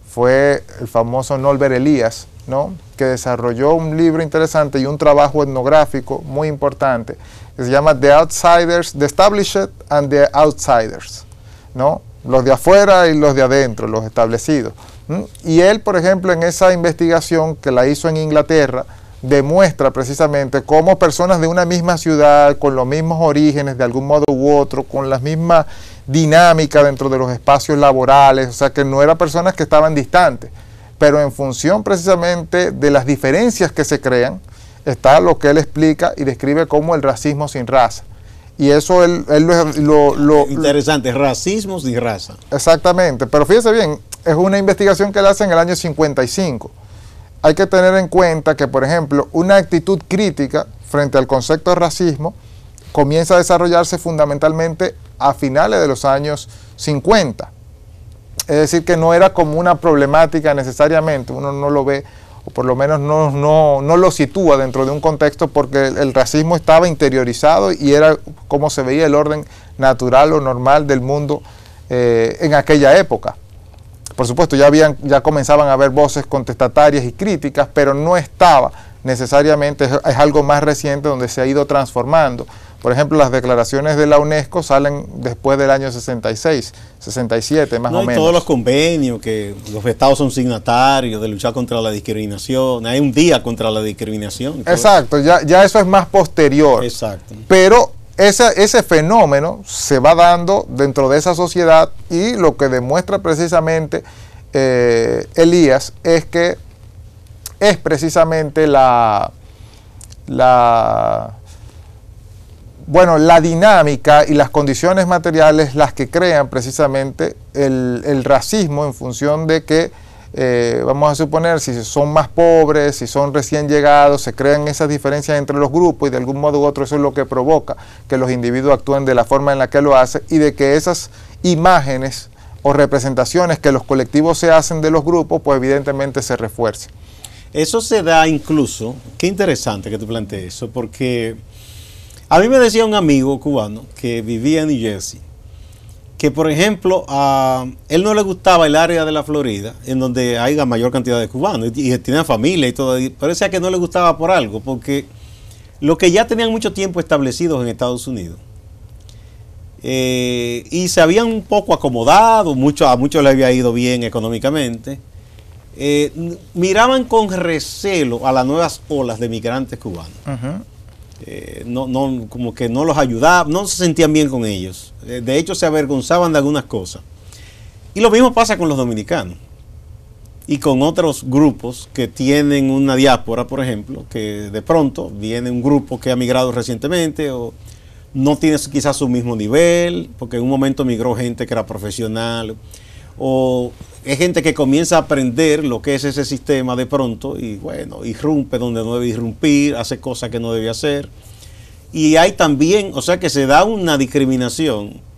[SPEAKER 2] Fue el famoso Norbert Elias, ¿no? Que desarrolló un libro interesante y un trabajo etnográfico muy importante que se llama The Outsiders, The Established and the Outsiders, ¿no? Los de afuera y los de adentro, los establecidos. Y él, por ejemplo, en esa investigación que la hizo en Inglaterra, demuestra precisamente cómo personas de una misma ciudad, con los mismos orígenes de algún modo u otro, con la misma dinámica dentro de los espacios laborales, o sea que no eran personas que estaban distantes, pero en función precisamente de las diferencias que se crean, está lo que él explica y describe como el racismo sin raza. Y eso él lo
[SPEAKER 1] interesante, racismo sin raza.
[SPEAKER 2] Exactamente, pero fíjese bien, es una investigación que él hace en el año 55. Hay que tener en cuenta que, por ejemplo, una actitud crítica frente al concepto de racismo comienza a desarrollarse fundamentalmente a finales de los años 50. Es decir, que no era como una problemática necesariamente, uno no lo ve, o por lo menos no lo sitúa dentro de un contexto porque el racismo estaba interiorizado y era como se veía el orden natural o normal del mundo en aquella época. Por supuesto, ya comenzaban a haber voces contestatarias y críticas, pero no estaba necesariamente, es algo más reciente donde se ha ido transformando. Por ejemplo, las declaraciones de la UNESCO salen después del año 66, 67 más o menos.
[SPEAKER 1] Todos los convenios, que los estados son signatarios de luchar contra la discriminación, hay un día contra la discriminación.
[SPEAKER 2] Exacto, ya eso es más posterior.
[SPEAKER 1] Exacto.
[SPEAKER 2] Pero ese fenómeno se va dando dentro de esa sociedad y lo que demuestra precisamente Elías es que es precisamente la dinámica y las condiciones materiales las que crean precisamente el racismo en función de que, vamos a suponer, si son más pobres, si son recién llegados, se crean esas diferencias entre los grupos y de algún modo u otro eso es lo que provoca que los individuos actúen de la forma en la que lo hacen y de que esas imágenes o representaciones que los colectivos se hacen de los grupos, pues evidentemente se refuercen.
[SPEAKER 1] Eso se da incluso, qué interesante que tú plantees eso, porque a mí me decía un amigo cubano que vivía en New Jersey, que por ejemplo a él no le gustaba el área de la Florida, en donde hay la mayor cantidad de cubanos, y tiene familia y todo, pero decía que no le gustaba por algo, porque los que ya tenían mucho tiempo establecidos en Estados Unidos, y se habían un poco acomodado, a muchos les había ido bien económicamente, miraban con recelo a las nuevas olas de migrantes cubanos. Como que no los ayudaba, no se sentían bien con ellos. De hecho, se avergonzaban de algunas cosas. Y lo mismo pasa con los dominicanos. y con otros grupos que tienen una diáspora, por ejemplo, que de pronto viene un grupo que ha migrado recientemente o no tiene quizás su mismo nivel, porque en un momento migró gente que era profesional, o es gente que comienza a aprender lo que es ese sistema de pronto y bueno, irrumpe donde no debe irrumpir, hace cosas que no debe hacer. Y hay también, o sea que se da una discriminación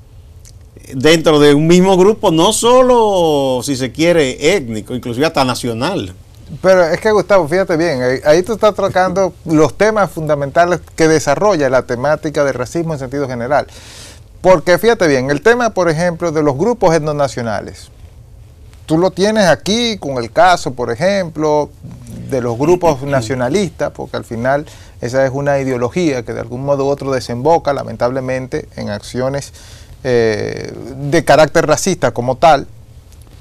[SPEAKER 1] dentro de un mismo grupo, no solo, si se quiere, étnico, inclusive hasta nacional.
[SPEAKER 2] Pero es que, Gustavo, fíjate bien, ahí tú estás tocando los temas fundamentales que desarrolla la temática del racismo en sentido general. Porque fíjate bien, el tema, por ejemplo, de los grupos etnonacionales, tú lo tienes aquí con el caso, por ejemplo, de los grupos nacionalistas, porque al final esa es una ideología que de algún modo u otro desemboca, lamentablemente, en acciones de carácter racista como tal.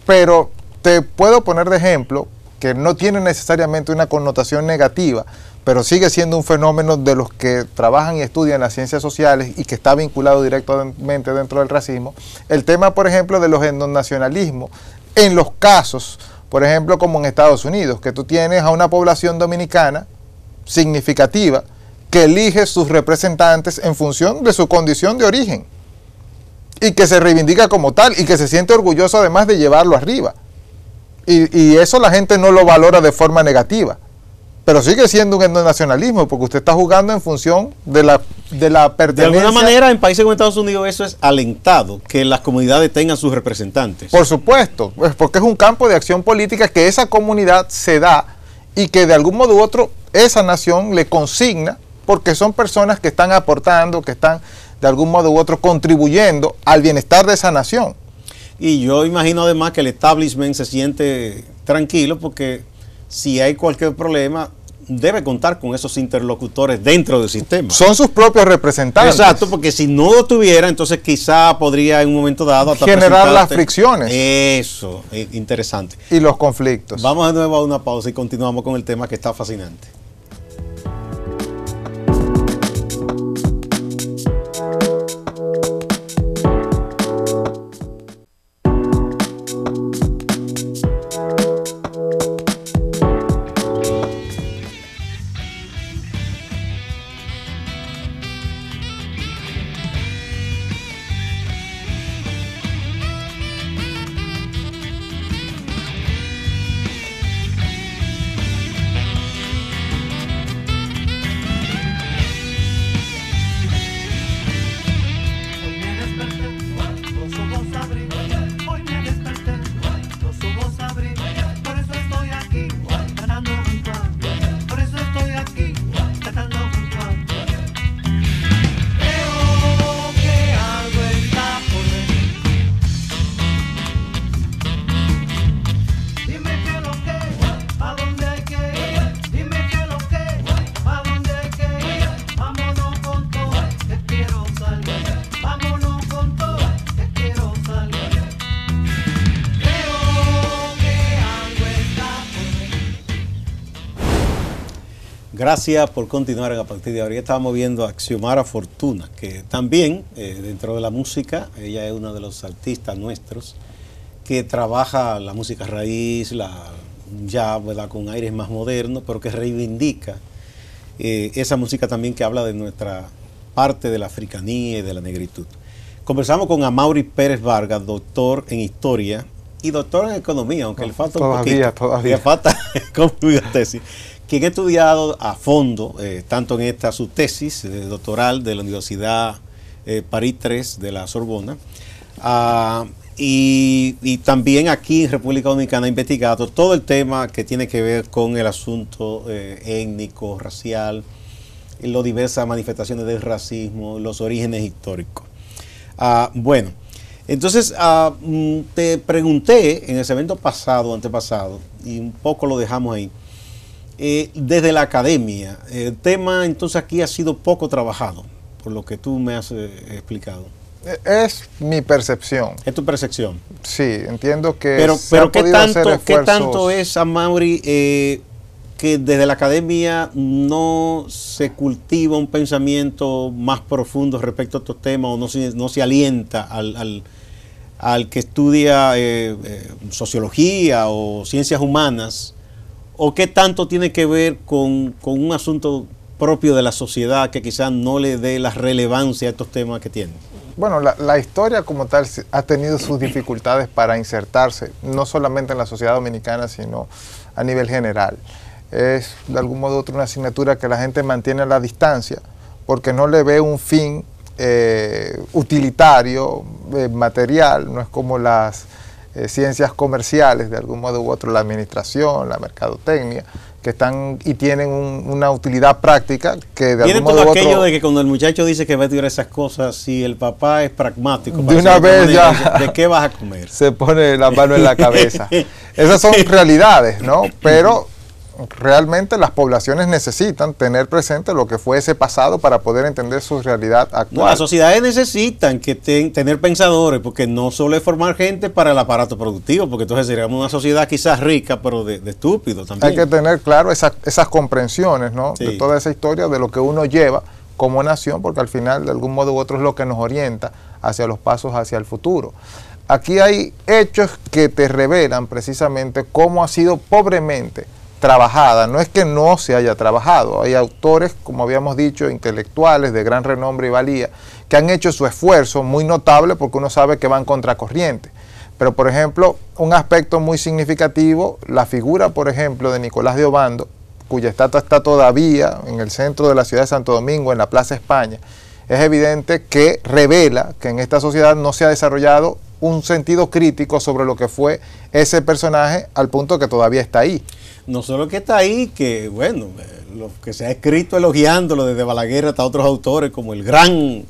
[SPEAKER 2] Pero te puedo poner de ejemplo que no tiene necesariamente una connotación negativa, pero sigue siendo un fenómeno de los que trabajan y estudian las ciencias sociales y que está vinculado directamente dentro del racismo. El tema, por ejemplo, de los etnonacionalismos, en los casos, por ejemplo, como en Estados Unidos, que tú tienes a una población dominicana significativa que elige sus representantes en función de su condición de origen y que se reivindica como tal y que se siente orgulloso además de llevarlo arriba. Y eso la gente no lo valora de forma negativa, pero sigue siendo un etnonacionalismo porque usted está jugando en función de la pertenencia.
[SPEAKER 1] De alguna manera, en países como Estados Unidos eso es alentado, que las comunidades tengan sus representantes.
[SPEAKER 2] Por supuesto, pues porque es un campo de acción política que esa comunidad se da y que de algún modo u otro esa nación le consigna porque son personas que están aportando, que están de algún modo u otro contribuyendo al bienestar de esa nación.
[SPEAKER 1] Y yo imagino además que el establishment se siente tranquilo porque si hay cualquier problema debe contar con esos interlocutores dentro del sistema.
[SPEAKER 2] Son sus propios representantes.
[SPEAKER 1] Exacto, porque si no lo tuviera, entonces quizá podría en un momento dado hasta
[SPEAKER 2] generar las fricciones.
[SPEAKER 1] Eso, interesante.
[SPEAKER 2] Y los conflictos.
[SPEAKER 1] Vamos de nuevo a una pausa y continuamos con el tema que está fascinante. Gracias por continuar a partir de ahora. Ya estábamos viendo a Xiomara Fortuna, que también dentro de la música, ella es una de los artistas nuestros que trabaja la música raíz, ya ¿verdad? Con aires más modernos, pero que reivindica esa música también que habla de nuestra parte de la africanía y de la negritud. Conversamos con Amaury Pérez Vargas, doctor en historia y doctor en economía, aunque le falta un poquito.
[SPEAKER 2] Todavía.
[SPEAKER 1] Le falta concluir la tesis. Quien ha estudiado a fondo, tanto en esta su tesis doctoral de la Universidad París III de la Sorbona, y también aquí en República Dominicana ha investigado todo el tema que tiene que ver con el asunto étnico, racial, las diversas manifestaciones del racismo, los orígenes históricos. Bueno, entonces te pregunté en el evento pasado, antepasado, y un poco lo dejamos ahí, desde la academia, el tema entonces aquí ha sido poco trabajado, por lo que tú me has explicado.
[SPEAKER 2] Es mi percepción.
[SPEAKER 1] Es tu percepción.
[SPEAKER 2] Sí, entiendo que
[SPEAKER 1] pero ¿qué tanto es, Amaury, que desde la academia no se cultiva un pensamiento más profundo respecto a estos temas o no se alienta al que estudia sociología o ciencias humanas, o qué tanto tiene que ver con un asunto propio de la sociedad que quizás no le dé la relevancia a estos temas que tienen?
[SPEAKER 2] Bueno, la historia como tal ha tenido sus dificultades para insertarse, no solamente en la sociedad dominicana, sino a nivel general. Es de algún modo u otro una asignatura que la gente mantiene a la distancia, porque no le ve un fin utilitario, material, no es como las ciencias comerciales, de algún modo u otro, la administración, la mercadotecnia, que están y tienen una utilidad práctica que de algún modo u otro...
[SPEAKER 1] Tiene todo aquello de que cuando el muchacho dice que va a estudiar esas cosas, si el papá es pragmático,
[SPEAKER 2] de una vez ya
[SPEAKER 1] ¿de qué vas a comer?
[SPEAKER 2] Se pone la mano en la cabeza. Esas son realidades, ¿no? Pero realmente las poblaciones necesitan tener presente lo que fue ese pasado para poder entender su realidad actual.
[SPEAKER 1] No, las sociedades necesitan que tener pensadores, porque no solo es formar gente para el aparato productivo, porque entonces seríamos una sociedad quizás rica, pero de estúpidos también.
[SPEAKER 2] Hay que tener claro esas comprensiones, ¿no? Sí. De toda esa historia, de lo que uno lleva como nación, porque al final de algún modo u otro es lo que nos orienta hacia los pasos hacia el futuro. Aquí hay hechos que te revelan precisamente cómo ha sido pobremente trabajada. No es que no se haya trabajado, hay autores, como habíamos dicho, intelectuales de gran renombre y valía, que han hecho su esfuerzo muy notable, porque uno sabe que van contracorriente. Pero, por ejemplo, un aspecto muy significativo, la figura, por ejemplo, de Nicolás de Obando, cuya estatua está todavía en el centro de la ciudad de Santo Domingo, en la Plaza España, es evidente que revela que en esta sociedad no se ha desarrollado un sentido crítico sobre lo que fue ese personaje, al punto que todavía está ahí.
[SPEAKER 1] No solo que está ahí, que bueno, lo que se ha escrito elogiándolo desde Balaguer hasta otros autores como el gran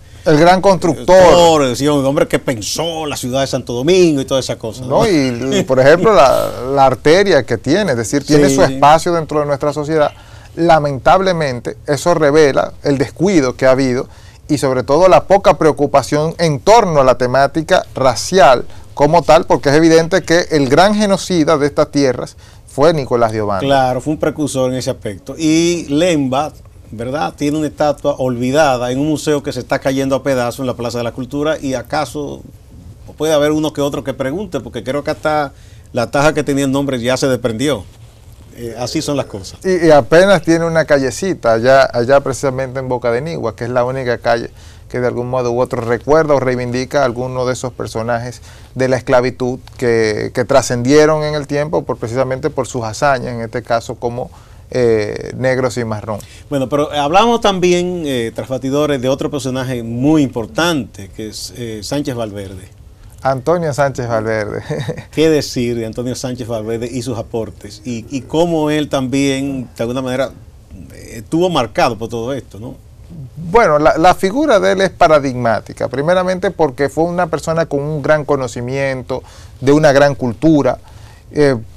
[SPEAKER 1] constructor, decía un hombre que pensó la ciudad de Santo Domingo y todas esas cosas, ¿no?
[SPEAKER 2] Y por ejemplo la arteria que tiene, es decir, tiene su espacio dentro de nuestra sociedad. Lamentablemente eso revela el descuido que ha habido y sobre todo la poca preocupación en torno a la temática racial como tal, porque es evidente que el gran genocida de estas tierras fue Nicolás de Obando.
[SPEAKER 1] Claro, fue un precursor en ese aspecto. Y Lemba, ¿verdad?, tiene una estatua olvidada en un museo que se está cayendo a pedazos en la Plaza de la Cultura, y acaso puede haber uno que otro que pregunte, porque creo que hasta la taja que tenía el nombre ya se desprendió. Así son las cosas.
[SPEAKER 2] Y apenas tiene una callecita allá precisamente en Boca de Nigua, que es la única calle que de algún modo u otro recuerda o reivindica a alguno de esos personajes de la esclavitud que trascendieron en el tiempo precisamente por sus hazañas, en este caso como negros y marrón.
[SPEAKER 1] Bueno, pero hablamos también, tras batidores, de otro personaje muy importante, que es Sánchez Valverde.
[SPEAKER 2] Antonio Sánchez Valverde.
[SPEAKER 1] ¿Qué decir de Antonio Sánchez Valverde y sus aportes? Y cómo él también, de alguna manera, estuvo marcado por todo esto, ¿no?
[SPEAKER 2] Bueno, la figura de él es paradigmática, primeramente porque fue una persona con un gran conocimiento, de una gran cultura,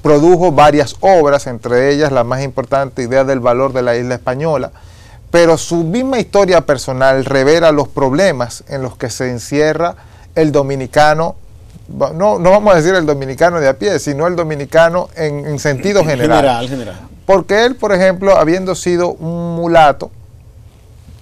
[SPEAKER 2] produjo varias obras, entre ellas la más importante, Idea del valor de la isla española, pero su misma historia personal revela los problemas en los que se encierra el dominicano, no vamos a decir el dominicano de a pie, sino el dominicano en sentido general.
[SPEAKER 1] General.
[SPEAKER 2] Porque él, por ejemplo, habiendo sido un mulato,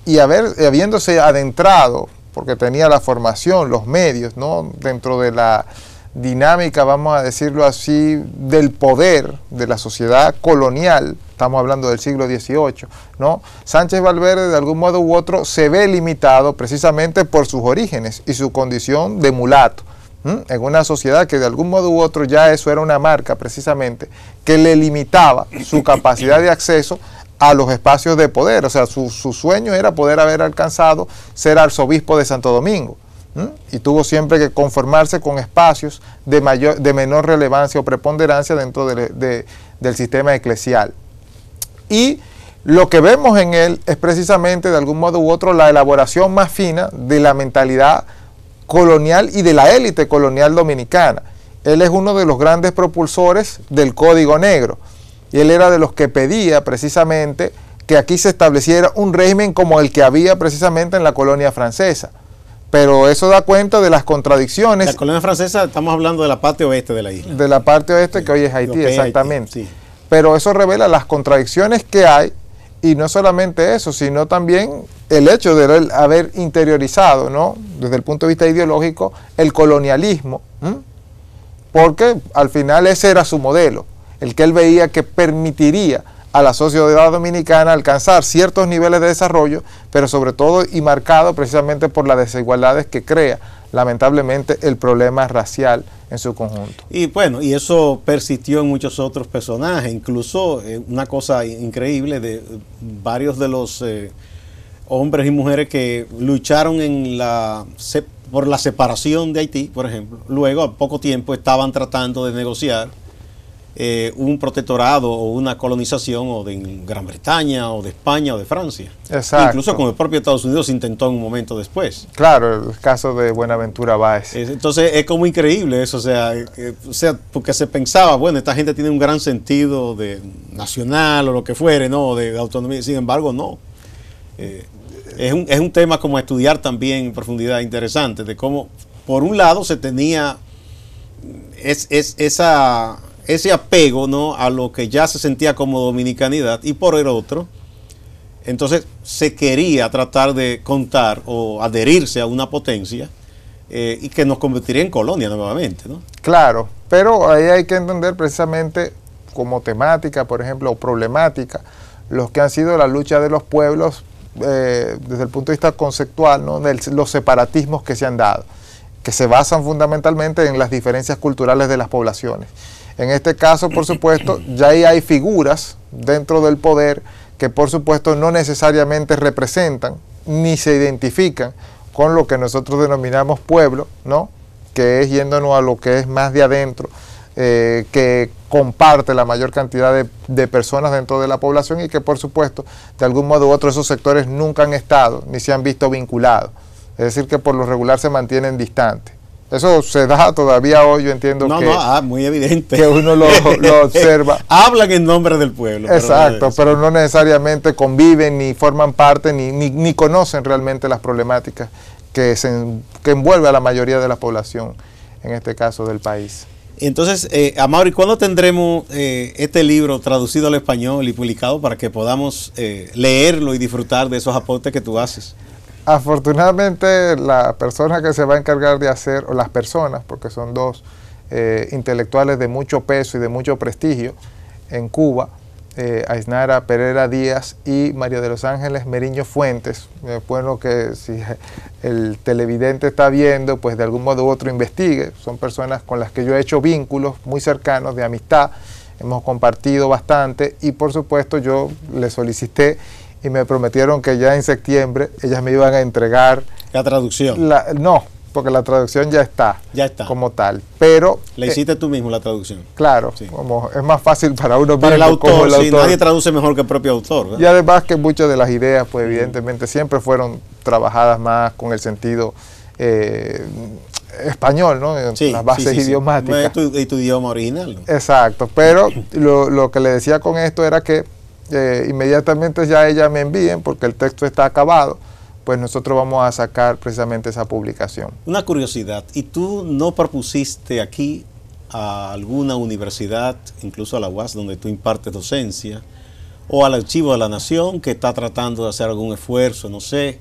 [SPEAKER 2] y habiéndose adentrado, porque tenía la formación, los medios, ¿no?, dentro de la dinámica, vamos a decirlo así, del poder de la sociedad colonial, estamos hablando del siglo XVIII, ¿no? Sánchez Valverde de algún modo u otro se ve limitado precisamente por sus orígenes y su condición de mulato, en una sociedad que de algún modo u otro ya eso era una marca precisamente que le limitaba su capacidad de acceso a los espacios de poder. O sea, su sueño era poder haber alcanzado ser arzobispo de Santo Domingo, y tuvo siempre que conformarse con espacios de menor relevancia o preponderancia dentro del sistema eclesial. Y lo que vemos en él es precisamente de algún modo u otro la elaboración más fina de la mentalidad colonial y de la élite colonial dominicana. Él es uno de los grandes propulsores del Código Negro. Y él era de los que pedía precisamente que aquí se estableciera un régimen como el que había precisamente en la colonia francesa. Pero eso da cuenta de las contradicciones.
[SPEAKER 1] La colonia francesa, estamos hablando de la parte oeste de la isla.
[SPEAKER 2] De la parte oeste, que hoy es Haití, exactamente.
[SPEAKER 1] Haití, sí.
[SPEAKER 2] Pero eso revela las contradicciones que hay, y no solamente eso, sino también el hecho de él haber interiorizado, ¿no?, desde el punto de vista ideológico, el colonialismo, porque al final ese era su modelo, el que él veía que permitiría a la sociedad dominicana alcanzar ciertos niveles de desarrollo, pero sobre todo y marcado precisamente por las desigualdades que crea, lamentablemente, el problema racial en su conjunto.
[SPEAKER 1] Y bueno, y eso persistió en muchos otros personajes, incluso una cosa increíble de varios de los hombres y mujeres que lucharon por la separación de Haití, por ejemplo. Luego, a poco tiempo, estaban tratando de negociar un protectorado o una colonización o de Gran Bretaña o de España o de Francia.
[SPEAKER 2] Exacto.
[SPEAKER 1] Incluso con el propio Estados Unidos se intentó en un momento después.
[SPEAKER 2] Claro, el caso de Buenaventura Báez.
[SPEAKER 1] Entonces es como increíble eso, o sea, porque se pensaba, bueno, esta gente tiene un gran sentido de nacional o lo que fuere, ¿no? De autonomía, sin embargo, no. Es un tema como a estudiar también en profundidad interesante, de cómo, por un lado, se tenía ese apego, ¿no?, a lo que ya se sentía como dominicanidad, y por el otro, entonces se quería tratar de contar o adherirse a una potencia y que nos convertiría en colonia nuevamente, ¿no?
[SPEAKER 2] Claro, pero ahí hay que entender precisamente como temática, por ejemplo, o problemática, los que han sido la lucha de los pueblos desde el punto de vista conceptual, ¿no?, de los separatismos que se han dado, que se basan fundamentalmente en las diferencias culturales de las poblaciones. En este caso, por supuesto, ya ahí hay figuras dentro del poder que, por supuesto, no necesariamente representan ni se identifican con lo que nosotros denominamos pueblo, ¿no?, que es yéndonos a lo que es más de adentro, que comparte la mayor cantidad de personas dentro de la población y que, por supuesto, de algún modo u otro esos sectores nunca han estado ni se han visto vinculados. Es decir, que por lo regular se mantienen distantes. Eso se da todavía hoy, yo entiendo
[SPEAKER 1] muy evidente.
[SPEAKER 2] Que uno lo observa.
[SPEAKER 1] Hablan en nombre del pueblo.
[SPEAKER 2] Exacto, pero no necesariamente conviven, ni forman parte, ni conocen realmente las problemáticas que envuelve a la mayoría de la población, en este caso del país.
[SPEAKER 1] Entonces, Amaury, ¿cuándo tendremos este libro traducido al español y publicado para que podamos leerlo y disfrutar de esos aportes que tú haces?
[SPEAKER 2] Afortunadamente, la persona que se va a encargar de hacer, o las personas, porque son dos intelectuales de mucho peso y de mucho prestigio en Cuba, Aisnara Pereira Díaz y María de los Ángeles Meriño Fuentes. Bueno, que si el televidente está viendo, pues de algún modo u otro investigue. Son personas con las que yo he hecho vínculos muy cercanos de amistad, hemos compartido bastante y por supuesto yo les solicité y me prometieron que ya en septiembre ellas me iban a entregar
[SPEAKER 1] la traducción.
[SPEAKER 2] No, porque la traducción ya está como tal, pero
[SPEAKER 1] la hiciste tú mismo la traducción.
[SPEAKER 2] Claro, sí. Como es más fácil para uno
[SPEAKER 1] para
[SPEAKER 2] mismo,
[SPEAKER 1] el autor, sí, nadie traduce mejor que el propio autor, ¿verdad?
[SPEAKER 2] Y además que muchas de las ideas, pues evidentemente siempre fueron trabajadas más con el sentido español, ¿no? En las bases idiomáticas.
[SPEAKER 1] Y tu idioma original, ¿no?
[SPEAKER 2] Exacto, pero lo que le decía con esto era que inmediatamente ya ella me envíen, porque el texto está acabado, pues nosotros vamos a sacar precisamente esa publicación.
[SPEAKER 1] Una curiosidad, ¿y tú no propusiste aquí a alguna universidad, incluso a la UAS, donde tú impartes docencia, o al Archivo de la Nación, que está tratando de hacer algún esfuerzo, no sé,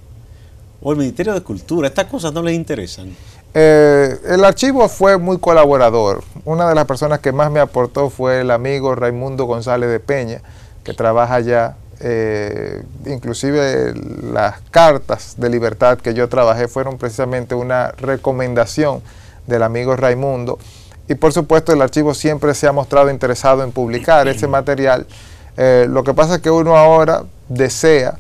[SPEAKER 1] o el Ministerio de Cultura? ¿Estas cosas no les interesan?
[SPEAKER 2] El archivo fue muy colaborador. Una de las personas que más me aportó fue el amigo Raimundo González de Peña, que trabaja allá. Inclusive las cartas de libertad que yo trabajé fueron precisamente una recomendación del amigo Raimundo, y por supuesto el archivo siempre se ha mostrado interesado en publicar ese material. Lo que pasa es que uno ahora desea,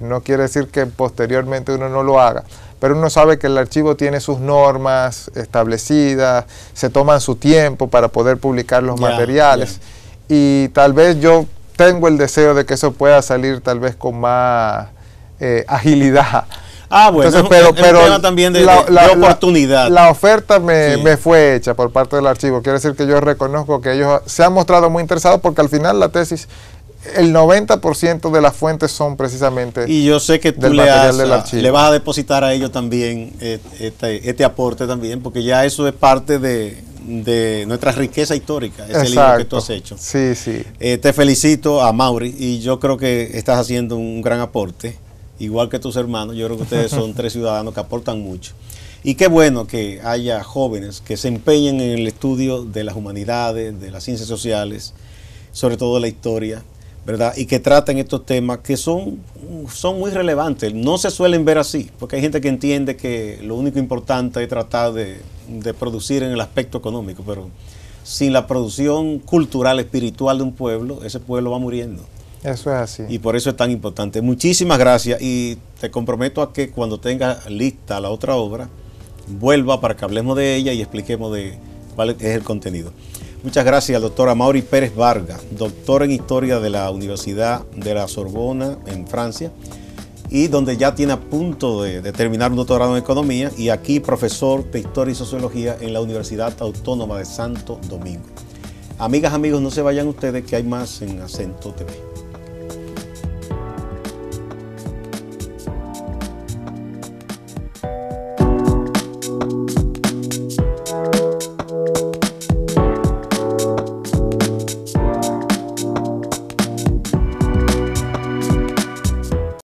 [SPEAKER 2] no quiere decir que posteriormente uno no lo haga, pero uno sabe que el archivo tiene sus normas establecidas, se toman su tiempo para poder publicar los materiales, y tal vez yo tengo el deseo de que eso pueda salir tal vez con más agilidad.
[SPEAKER 1] Bueno, entonces, pero tema también de oportunidad.
[SPEAKER 2] La oferta me fue hecha por parte del archivo. Quiere decir que yo reconozco que ellos se han mostrado muy interesados, porque al final la tesis, el 90% de las fuentes son precisamente
[SPEAKER 1] y yo sé que tú le vas a depositar a ellos también este aporte también, porque ya eso es parte de nuestra riqueza histórica, ese libro que tú has hecho.
[SPEAKER 2] Sí, sí.
[SPEAKER 1] Te felicito, Amaury, y yo creo que estás haciendo un gran aporte igual que tus hermanos. Yo creo que ustedes son 3 ciudadanos que aportan mucho. Y qué bueno que haya jóvenes que se empeñen en el estudio de las humanidades, de las ciencias sociales, sobre todo de la historia, ¿verdad? Y que traten estos temas que son muy relevantes. No se suelen ver así, porque hay gente que entiende que lo único importante es tratar de producir en el aspecto económico, pero sin la producción cultural, espiritual de un pueblo, ese pueblo va muriendo.
[SPEAKER 2] Eso es así.
[SPEAKER 1] Y por eso es tan importante. Muchísimas gracias y te comprometo a que cuando tenga lista la otra obra, vuelva para que hablemos de ella y expliquemos de cuál es el contenido. Muchas gracias al doctor Amaury Pérez Vargas, doctor en Historia de la Universidad de la Sorbona en Francia, y donde ya tiene a punto de terminar un doctorado en Economía, y aquí profesor de Historia y Sociología en la Universidad Autónoma de Santo Domingo. Amigas, amigos, no se vayan ustedes, que hay más en Acento TV.